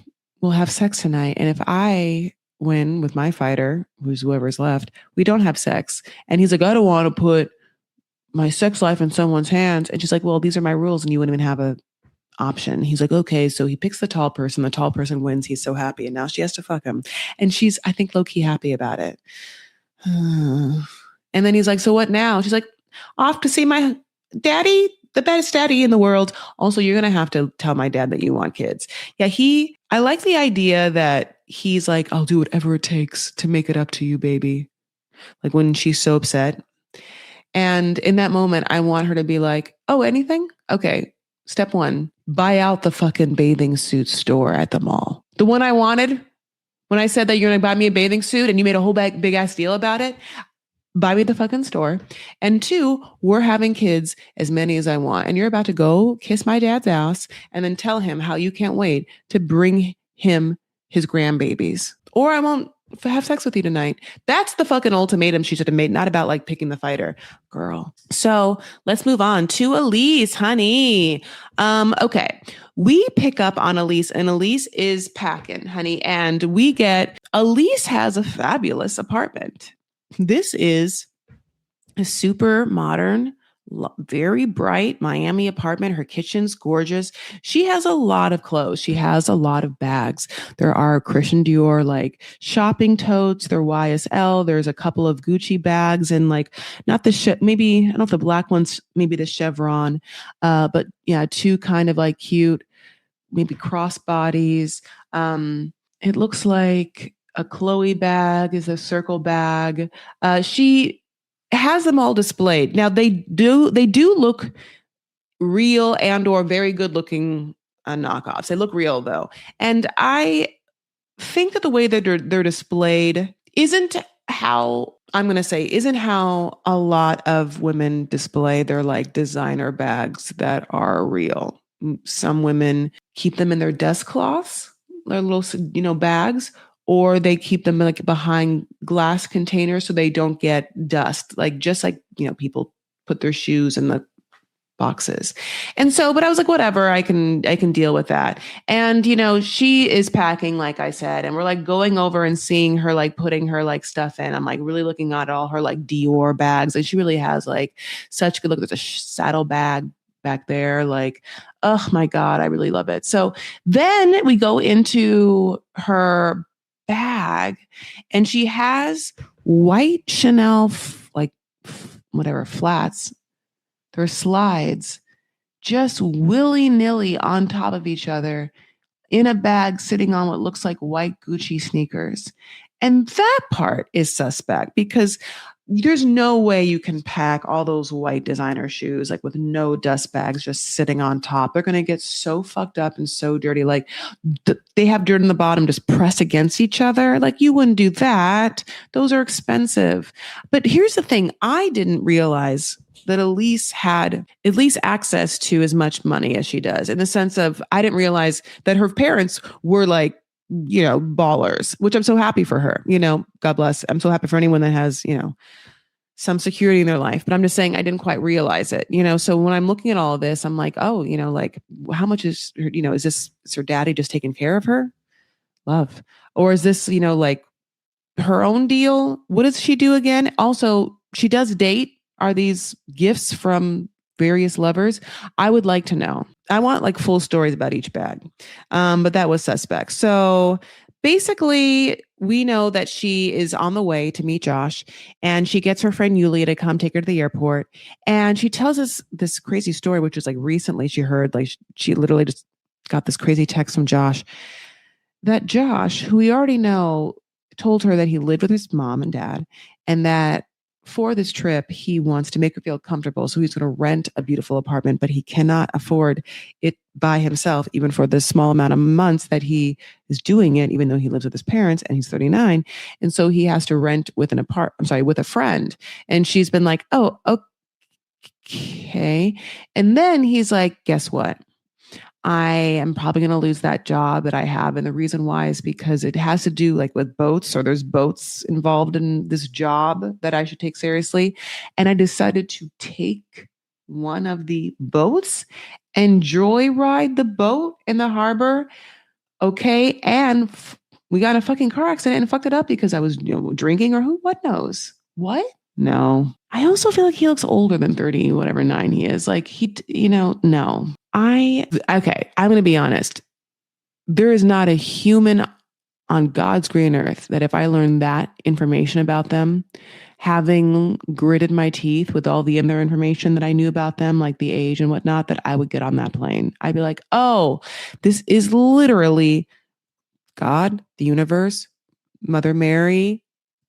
we'll have sex tonight. And if I win with my fighter, who's whoever's left, we don't have sex. And he's like, I don't want to put my sex life in someone's hands. And she's like, well, these are my rules. And you wouldn't even have a option. He's like, okay. So he picks the tall person. The tall person wins. He's so happy. And now she has to fuck him. And she's, I think, low-key happy about it. And then he's like, so what now? She's like, off to see my daddy, the best daddy in the world. Also, you're going to have to tell my dad that you want kids. Yeah, I like the idea that he's like, I'll do whatever it takes to make it up to you, baby. Like when she's so upset. And in that moment, I want her to be like, oh, anything? Okay. Step one, buy out the fucking bathing suit store at the mall. The one I wanted when I said that you're going to buy me a bathing suit and you made a whole big ass deal about it. Buy me the fucking store. And two, we're having kids, as many as I want. And you're about to go kiss my dad's ass and then tell him how you can't wait to bring him his grandbabies. Or I won't have sex with you tonight. That's the fucking ultimatum she should have made, not about like picking the fighter. Girl. So let's move on to Elise, honey. Okay. We pick up on Elise and Elise is packing, honey. And Elise has a fabulous apartment. This is a super modern, very bright Miami apartment. Her kitchen's gorgeous. She has a lot of clothes. She has a lot of bags. There are Christian Dior like shopping totes. They're YSL. There's a couple of Gucci bags and like not the maybe I don't know if the black ones, maybe the chevron, but yeah, two kind of like cute, maybe crossbodies. It looks like a Chloe bag is a circle bag. She has them all displayed. Now they do look real and or very good looking knockoffs. They look real though. And I think that the way that they're displayed isn't how a lot of women display their like designer bags that are real. Some women keep them in their desk cloths, their little, bags, or they keep them like behind glass containers so they don't get dust, like just like, people put their shoes in the boxes. And so, but I was like, whatever, I can deal with that. And, she is packing, like I said, and we're like going over and seeing her, like putting her like stuff in. I'm like really looking at all her like Dior bags. And she really has like such good look. There's a saddle bag back there. Like, oh my God, I really love it. So then we go into her bag and she has white Chanel whatever flats. They're slides just willy-nilly on top of each other in a bag sitting on what looks like white Gucci sneakers. And that part is suspect because there's no way you can pack all those white designer shoes like with no dust bags just sitting on top. They're going to get so fucked up and so dirty. Like they have dirt in the bottom just pressed against each other. Like you wouldn't do that. Those are expensive. But here's the thing. I didn't realize that Elise had at least access to as much money as she does, in the sense of I didn't realize that her parents were like ballers, which I'm so happy for her. God bless. I'm so happy for anyone that has, some security in their life. But I'm just saying I didn't quite realize it. So when I'm looking at all of this, I'm like, oh, like how much is her daddy just taking care of her? Love. Or is this, like her own deal? What does she do again? Also, she does date. Are these gifts from various lovers? I would like to know. I want like full stories about each bag. But that was suspect. So basically, we know that she is on the way to meet Josh, and she gets her friend Yulia to come take her to the airport. And she tells us this crazy story, which was like recently she heard, like she literally just got this crazy text from Josh, that Josh, who we already know, told her that he lived with his mom and dad, and that for this trip, he wants to make her feel comfortable. So he's going to rent a beautiful apartment, but he cannot afford it by himself, even for the small amount of months that he is doing it, even though he lives with his parents and he's 39. And so he has to rent with with a friend. And she's been like, oh, okay. And then he's like, guess what? I am probably going to lose that job that I have. And the reason why is because it has to do like with boats, or there's boats involved in this job that I should take seriously. And I decided to take one of the boats and joyride the boat in the harbor. Okay. And we got in a fucking car accident and fucked it up because I was drinking, or what knows? What? No. I also feel like he looks older than 30, whatever 9 he is. Like no. Okay, I'm going to be honest. There is not a human on God's green earth that if I learned that information about them, having gritted my teeth with all the other information that I knew about them, like the age and whatnot, that I would get on that plane. I'd be like, oh, this is literally God, the universe, Mother Mary,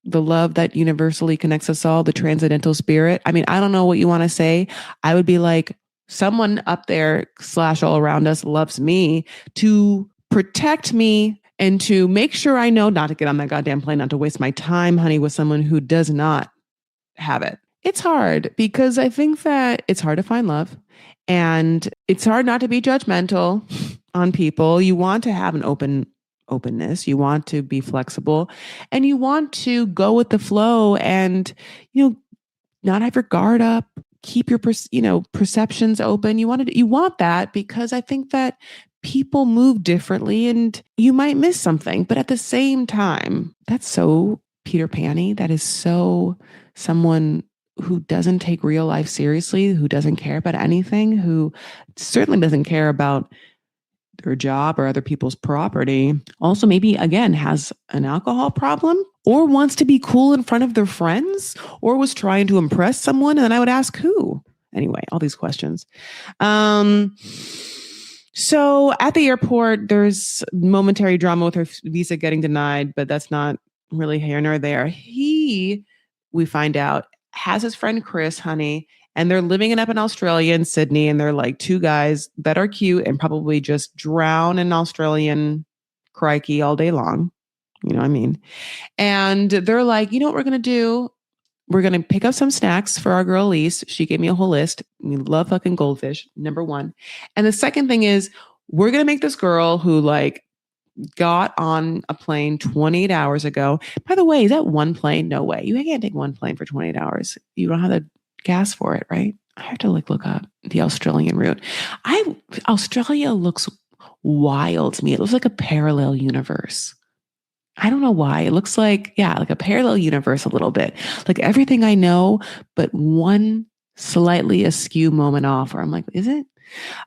the love that universally connects us all, the transcendental spirit. I mean, I don't know what you want to say. I would be like, someone up there / all around us loves me to protect me and to make sure I know not to get on that goddamn plane, not to waste my time, honey, with someone who does not have it. It's hard because I think that it's hard to find love, and it's hard not to be judgmental on people. You want to have an openness. You want to be flexible, and you want to go with the flow, and not have your guard up, keep your perceptions open. You want that because I think that people move differently and you might miss something, but at the same time, that's so Peter Pan-y. That is so someone who doesn't take real life seriously, who doesn't care about anything, who certainly doesn't care about their job or other people's property. Also, maybe again has an alcohol problem, or wants to be cool in front of their friends, or was trying to impress someone. And then I would ask who. Anyway, all these questions. So at the airport, there's momentary drama with her visa getting denied, but that's not really here nor there. We find out, has his friend Chris, honey, and they're living it up in Australia, in Sydney, and they're like two guys that are cute and probably just drown in Australian crikey all day long. You know what I mean? And they're like, you know what we're going to do? We're going to pick up some snacks for our girl Elise. She gave me a whole list. We love fucking goldfish, number one. And the second thing is, we're going to make this girl who like got on a plane 28 hours ago. By the way, is that one plane? No way. You can't take one plane for 28 hours. You don't have the gas for it, right? I have to look up the Australian route. Australia looks wild to me. It looks like a parallel universe. I don't know why. It looks like, like a parallel universe a little bit. Like everything I know, but one slightly askew moment off where I'm like, is it?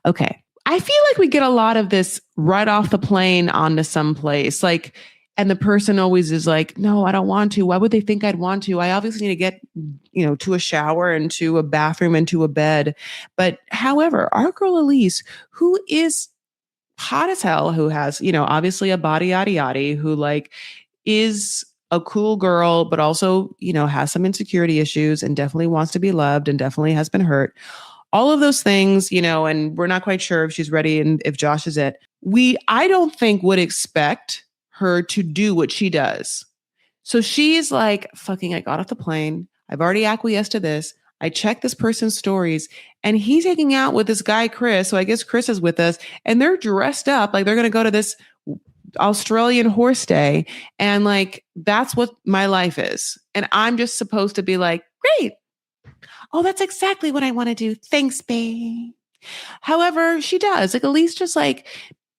Okay. I feel like we get a lot of this right off the plane onto some place. Like, and the person always is like, no, I don't want to. Why would they think I'd want to? I obviously need to get, to a shower and to a bathroom and to a bed. But however, our girl Elise, who is hot as hell, who has, obviously a body yada yada, who like is a cool girl, but also, has some insecurity issues and definitely wants to be loved and definitely has been hurt. All of those things, and we're not quite sure if she's ready and if Josh is it. I don't think would expect her to do what she does. So she's like, fucking, I got off the plane. I've already acquiesced to this. I checked this person's stories and he's hanging out with this guy, Chris. So I guess Chris is with us and they're dressed up like they're going to go to this Australian horse day. And like, that's what my life is. And I'm just supposed to be like, great. Oh, that's exactly what I want to do. Thanks, babe. However, she does. Like, Elise just like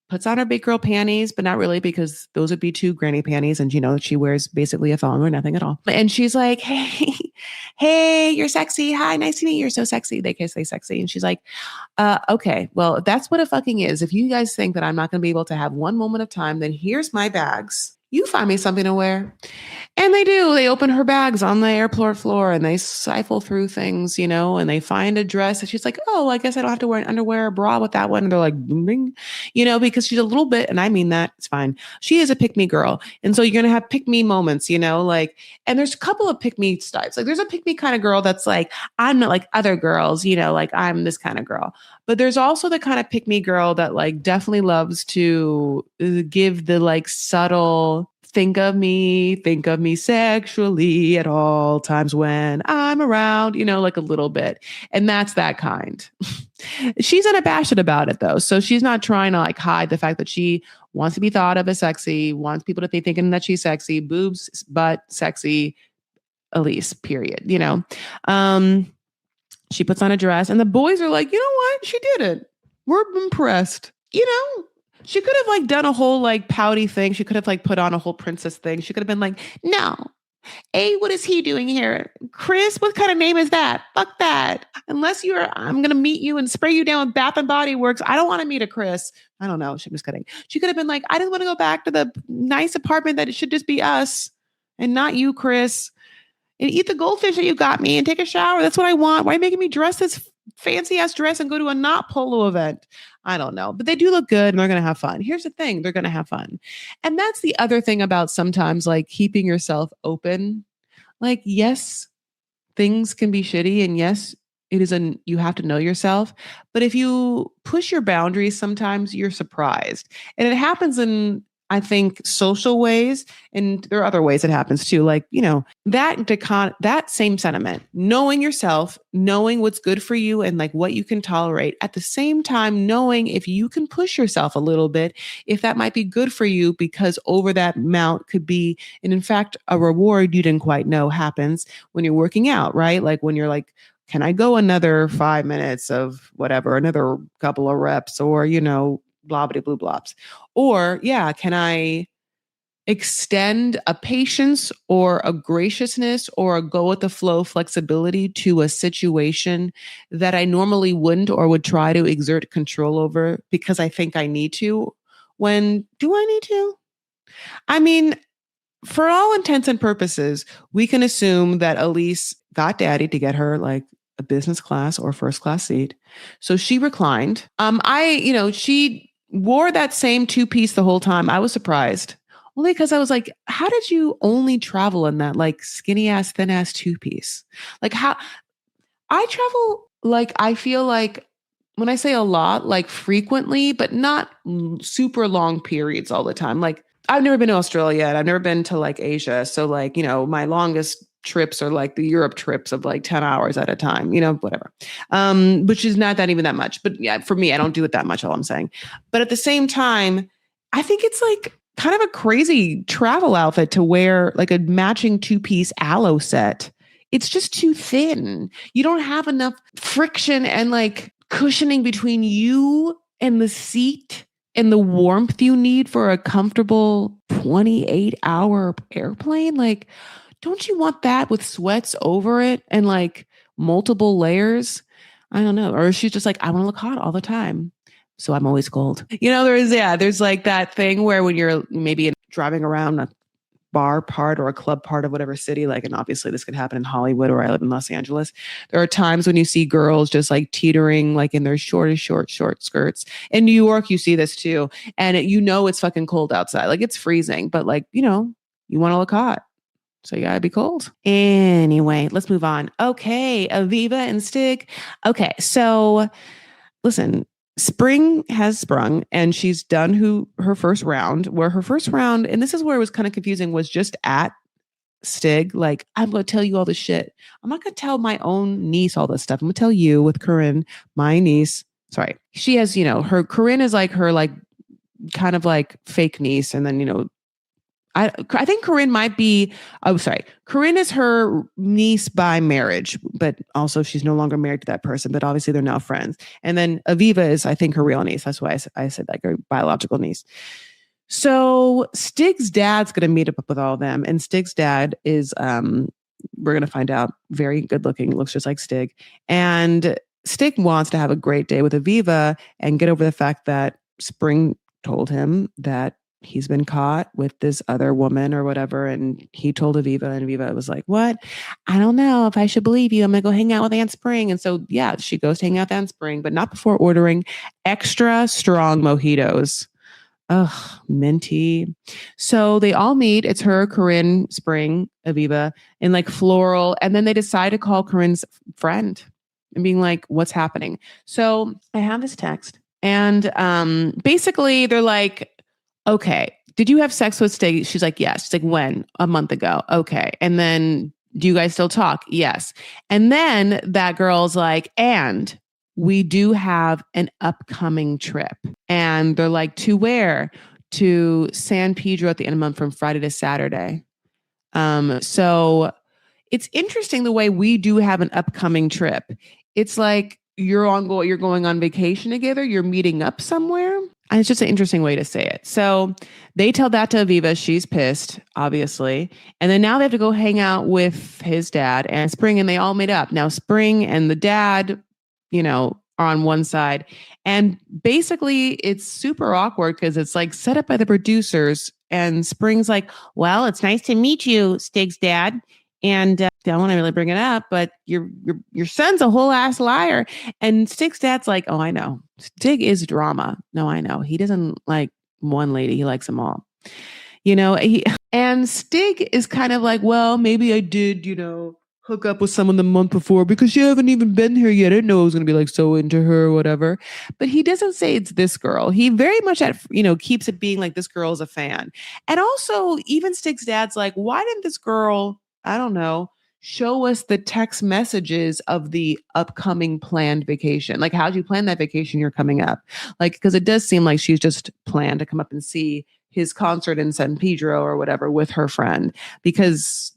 puts on her big girl panties, but not really, because those would be two granny panties. And she wears basically a thong or nothing at all. And she's like, hey, hey, you're sexy. Hi, nice to meet you. You're so sexy. They can say sexy. And she's like, okay, well, if that's what a fucking is. If you guys think that I'm not going to be able to have one moment of time, then here's my bags. You find me something to wear. And they do. They open her bags on the airport floor and they siphon through things, and they find a dress. And she's like, oh, I guess I don't have to wear an underwear or bra with that one. And they're like, booming, because she's a little bit, and I mean that, it's fine. She is a pick me girl. And so you're going to have pick me moments, like, and there's a couple of pick me types. Like there's a pick me kind of girl that's like, I'm not like other girls, like I'm this kind of girl. But there's also the kind of pick me girl that like definitely loves to give the like subtle, think of me sexually at all times when I'm around, like a little bit. And that's that kind. She's unabashed about it though. So she's not trying to like hide the fact that she wants to be thought of as sexy, wants people to be thinking that she's sexy, boobs, butt, sexy, Elise, period, she puts on a dress and the boys are like, you know what? She did it. We're impressed. She could have like done a whole like pouty thing. She could have like put on a whole princess thing. She could have been like, no. What is he doing here? Chris, what kind of name is that? Fuck that. Unless I'm going to meet you and spray you down with Bath and Body Works. I don't want to meet a Chris. I don't know. She was kidding. She could have been like, I just want to go back to the nice apartment that it should just be us and not you, Chris. And eat the goldfish that you got me and take a shower. That's what I want. Why are you making me dress this fancy ass dress and go to a not polo event? I don't know, but they do look good and they're going to have fun. Here's the thing. They're going to have fun. And that's the other thing about sometimes like keeping yourself open. Like, yes, things can be shitty. And yes, you have to know yourself. But if you push your boundaries, sometimes you're surprised. And it happens in, I think, social ways, and there are other ways it happens too. Like, that same sentiment, knowing yourself, knowing what's good for you and like what you can tolerate, at the same time, knowing if you can push yourself a little bit, if that might be good for you, because over that amount could be, and in fact, a reward you didn't quite know happens when you're working out, right? Like when you're like, can I go another 5 minutes of whatever, another couple of reps, or, blah, blah, blah, blobs. Or, yeah, can I extend a patience or a graciousness or a go with the flow flexibility to a situation that I normally wouldn't or would try to exert control over because I think I need to? When do I need to? I mean, for all intents and purposes, we can assume that Elise got daddy to get her a business class or first class seat. So she reclined. She wore that same two-piece the whole time. I was surprised. Only because I was like, how did you only travel in that skinny ass, thin ass two-piece? How I travel, I feel like when I say a lot, frequently, but not super long periods all the time. I've never been to Australia and I've never been to Asia. So my longest trips are the Europe trips of 10 hours at a time, whatever. Which is not that even that much. But yeah, for me, I don't do it that much, all I'm saying. But at the same time, I think it's kind of a crazy travel outfit to wear a matching two-piece aloe set. It's just too thin. You don't have enough friction and cushioning between you and the seat and the warmth you need for a comfortable 28-hour airplane. Don't you want that with sweats over it and multiple layers? I don't know. Or she's just I want to look hot all the time. So I'm always cold. There's that thing where when you're maybe driving around a bar part or a club part of whatever city, and obviously this could happen in Hollywood or I live in Los Angeles. There are times when you see girls just teetering in their short skirts. In New York, you see this too. And it's fucking cold outside. It's freezing, but you want to look hot. So you gotta be cold. Anyway, let's move on. Okay, Aviva and Stig. Okay, so listen, spring has sprung and she's done her first round, and this is where it was kind of confusing, was just at Stig. I'm going to tell you all this shit. I'm not going to tell my own niece all this stuff. I'm going to tell you with Corinne, my niece. Sorry. She has, Corinne is her kind of like fake niece. And then, I think Corinne might be, oh, sorry. Corinne is her niece by marriage, but also she's no longer married to that person, but obviously they're now friends. And then Aviva is, I think, her real niece. That's why I said like her biological niece. So Stig's dad's going to meet up with all of them. And Stig's dad is, we're going to find out, very good looking, looks just like Stig. And Stig wants to have a great day with Aviva and get over the fact that Spring told him that he's been caught with this other woman or whatever. And he told Aviva, and Aviva was like, what? I don't know if I should believe you. I'm going to go hang out with Aunt Spring. And so, yeah, she goes to hang out with Aunt Spring, but not before ordering extra strong mojitos. Ugh, minty. So they all meet. It's her, Corinne, Spring, Aviva, in like floral. And then they decide to call Corinne's friend and being like, what's happening? So I have this text. And basically they're like, okay, did you have sex with Stig? She's like, yes. She's like, when? A month ago. Okay. And then do you guys still talk? Yes. And then that girl's like, and we do have an upcoming trip. And they're like, to where? To San Pedro at the end of the month from Friday to Saturday. So it's interesting the way we do have an upcoming trip. It's like you're going on vacation together, you're meeting up somewhere. And it's just an interesting way to say it. So they tell that to Aviva. She's pissed, obviously. And then now they have to go hang out with his dad and Spring, and they all meet up. Now Spring and the dad, are on one side. And basically it's super awkward because it's like set up by the producers. And Spring's like, well, it's nice to meet you, Stig's dad. And I don't want to really bring it up, but your son's a whole ass liar. And Stig's dad's like, oh, I know. Stig is drama. No, I know. He doesn't like one lady. He likes them all. And Stig is kind of like, well, maybe I did, hook up with someone the month before because you haven't even been here yet. I didn't know I was going to be like so into her or whatever. But he doesn't say it's this girl. He very much keeps it being like this girl is a fan. And also even Stig's dad's like, why didn't this girl, I don't know, show us the text messages of the upcoming planned vacation? Like, how'd you plan that vacation you're coming up? Like, because it does seem like she's just planned to come up and see his concert in San Pedro or whatever with her friend, because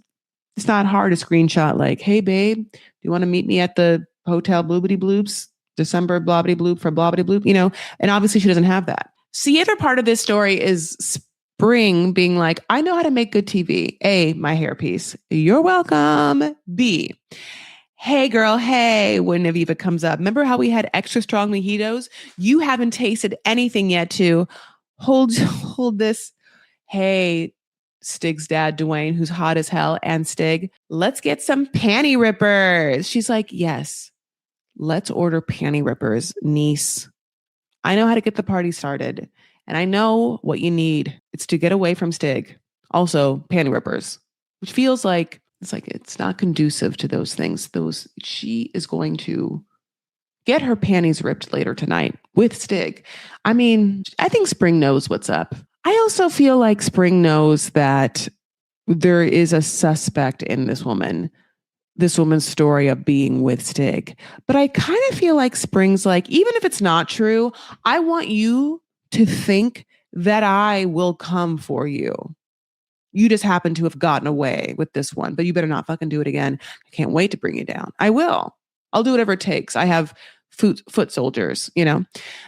it's not hard to screenshot like, hey, babe, do you want to meet me at the Hotel Bloobity Bloops, December blobbity bloop for blobbity bloop, and obviously she doesn't have that. So the other part of this story is Spring being like, I know how to make good TV. A, my hairpiece. You're welcome. B, hey, girl, hey, when Aviva comes up. Remember how we had extra strong mojitos? You haven't tasted anything yet, too. Hold this. Hey, Stig's dad, Dwayne, who's hot as hell, and Stig, let's get some panty rippers. She's like, yes, let's order panty rippers, niece. I know how to get the party started. And I know what you need. It's to get away from Stig. Also, panty rippers, which feels like it's not conducive to those things. She is going to get her panties ripped later tonight with Stig. I mean, I think Spring knows what's up. I also feel like Spring knows that there is a suspect in this woman's story of being with Stig. But I kind of feel like Spring's like, even if it's not true, I want you to think that I will come for you. You just happen to have gotten away with this one, but you better not fucking do it again. I can't wait to bring you down. I will. I'll do whatever it takes. I have foot soldiers,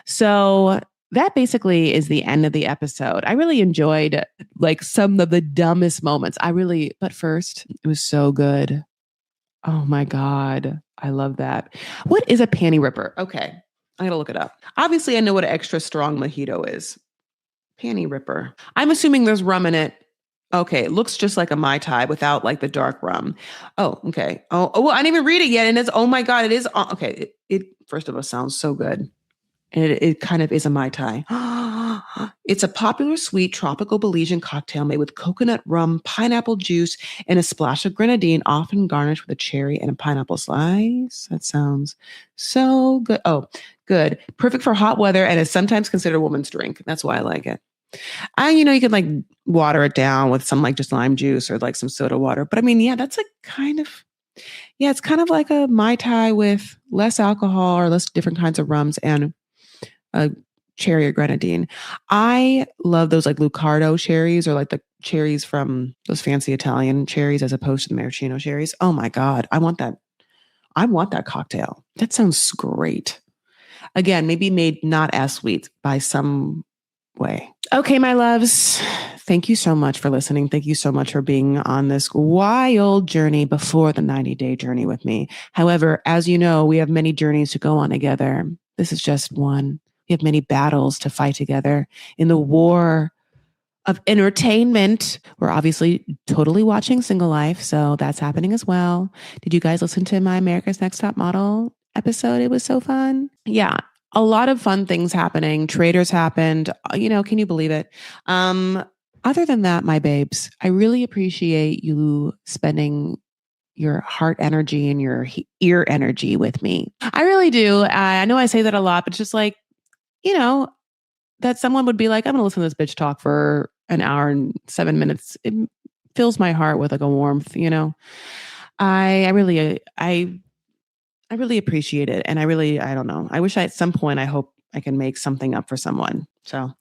So that basically is the end of the episode. I really enjoyed like some of the dumbest moments. But first, it was so good. Oh my God. I love that. What is a panty ripper? Okay. I gotta look it up. Obviously, I know what an extra strong mojito is. Panty ripper. I'm assuming there's rum in it. Okay. It looks just like a Mai Tai without like the dark rum. Oh, okay. Oh, well, I didn't even read it yet. And it's, oh my God, it is. Okay. It first of all sounds so good. And it kind of is a Mai Tai. It's a popular sweet tropical Belizean cocktail made with coconut rum, pineapple juice, and a splash of grenadine, often garnished with a cherry and a pineapple slice. That sounds so good. Oh, good. Perfect for hot weather and is sometimes considered a woman's drink. That's why I like it. You could like water it down with some like just lime juice or like some soda water. But I mean, yeah, that's like it's kind of like a Mai Tai with less alcohol or less different kinds of rums and cherry or grenadine. I love those like Lucardo cherries or like the cherries from those fancy Italian cherries as opposed to the maraschino cherries. Oh my God. I want that. I want that cocktail. That sounds great. Again, maybe made not as sweet by some way. Okay, my loves. Thank you so much for listening. Thank you so much for being on this wild journey before the 90-day journey with me. However, as you know, we have many journeys to go on together. This is just one. We have many battles to fight together in the war of entertainment. We're obviously totally watching Single Life, so that's happening as well. Did you guys listen to my America's Next Top Model episode? It was so fun. Yeah, a lot of fun things happening. Traders happened. Can you believe it? Other than that, my babes, I really appreciate you spending your heart energy and your ear energy with me. I really do. I know I say that a lot, but it's just like, that someone would be like, I'm going to listen to this bitch talk for an hour and 7 minutes. It fills my heart with like a warmth, I really appreciate it. And I don't know. I wish at some point, I hope I can make something up for someone. So,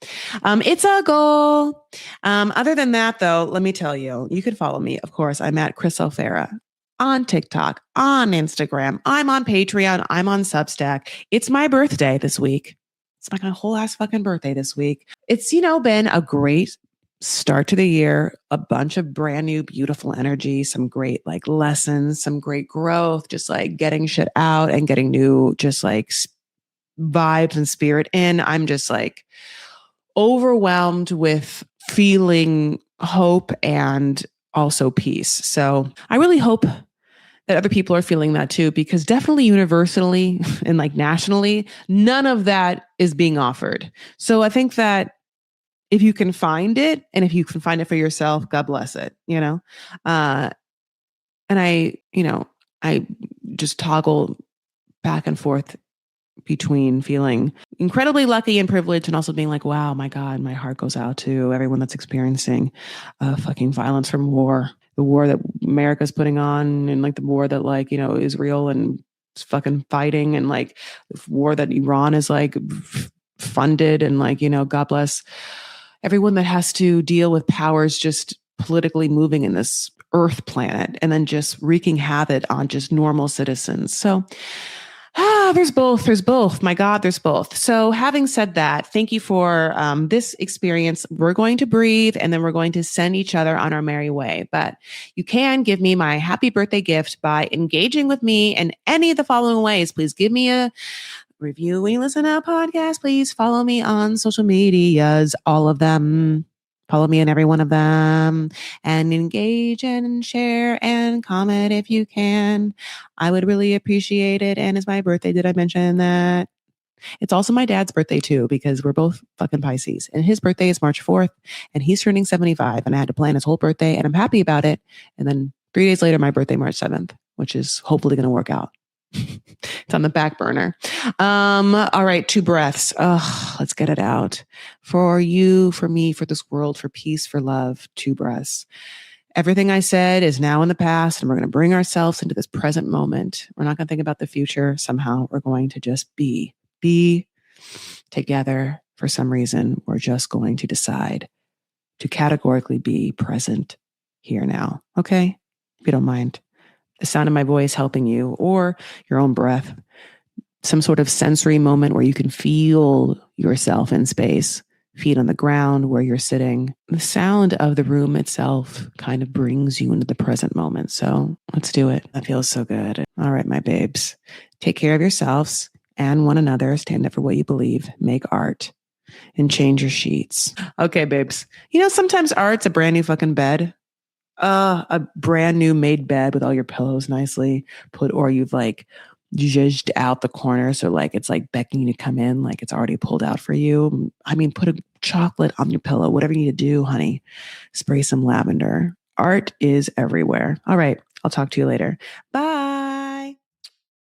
it's a goal. Other than that though, let me tell you, you can follow me. Of course, I'm at Chris O'Farah on TikTok, on Instagram. I'm on Patreon. I'm on Substack. It's my birthday this week. It's my whole ass fucking birthday this week. It's, been a great start to the year, a bunch of brand new, beautiful energy, some great like lessons, some great growth, just like getting shit out and getting new, just like vibes and spirit in. I'm just like overwhelmed with feeling hope and also peace. So I really hope that other people are feeling that too, because definitely universally and like nationally, none of that is being offered. So I think that if you can find it and if you can find it for yourself, God bless it, and I just toggle back and forth between feeling incredibly lucky and privileged and also being like, wow, my God, my heart goes out to everyone that's experiencing fucking violence from war, the war that America's putting on and like the war that like, Israel and fucking fighting and like the war that Iran is like funded and like, God bless everyone that has to deal with powers just politically moving in this earth planet and then just wreaking havoc on just normal citizens. So there's both. There's both. My God, there's both. So having said that, thank you for this experience. We're going to breathe and then we're going to send each other on our merry way. But you can give me my happy birthday gift by engaging with me in any of the following ways. Please give me a review when you listen to a podcast. Please follow me on social medias, all of them. Follow me in every one of them and engage and share and comment if you can. I would really appreciate it. And it's my birthday. Did I mention that? It's also my dad's birthday too, because we're both fucking Pisces and his birthday is March 4th and he's turning 75 and I had to plan his whole birthday and I'm happy about it. And then 3 days later, my birthday, March 7th, which is hopefully going to work out. It's on the back burner. All right, 2 breaths. Let's get it out. For you, for me, for this world, for peace, for love, 2 breaths. Everything I said is now in the past, and we're going to bring ourselves into this present moment. We're not going to think about the future. Somehow we're going to just be together for some reason. We're just going to decide to categorically be present here now. Okay? If you don't mind. The sound of my voice helping you or your own breath, some sort of sensory moment where you can feel yourself in space, feet on the ground where you're sitting. The sound of the room itself kind of brings you into the present moment. So let's do it. That feels so good. All right, my babes, take care of yourselves and one another. Stand up for what you believe, make art and change your sheets. Okay, babes. Sometimes art's a brand new fucking bed. A brand new made bed with all your pillows nicely put, or you've like zhuzhed out the corner. So like, it's like beckoning you to come in, like it's already pulled out for you. I mean, put a chocolate on your pillow, whatever you need to do, honey. Spray some lavender. Art is everywhere. All right. I'll talk to you later. Bye.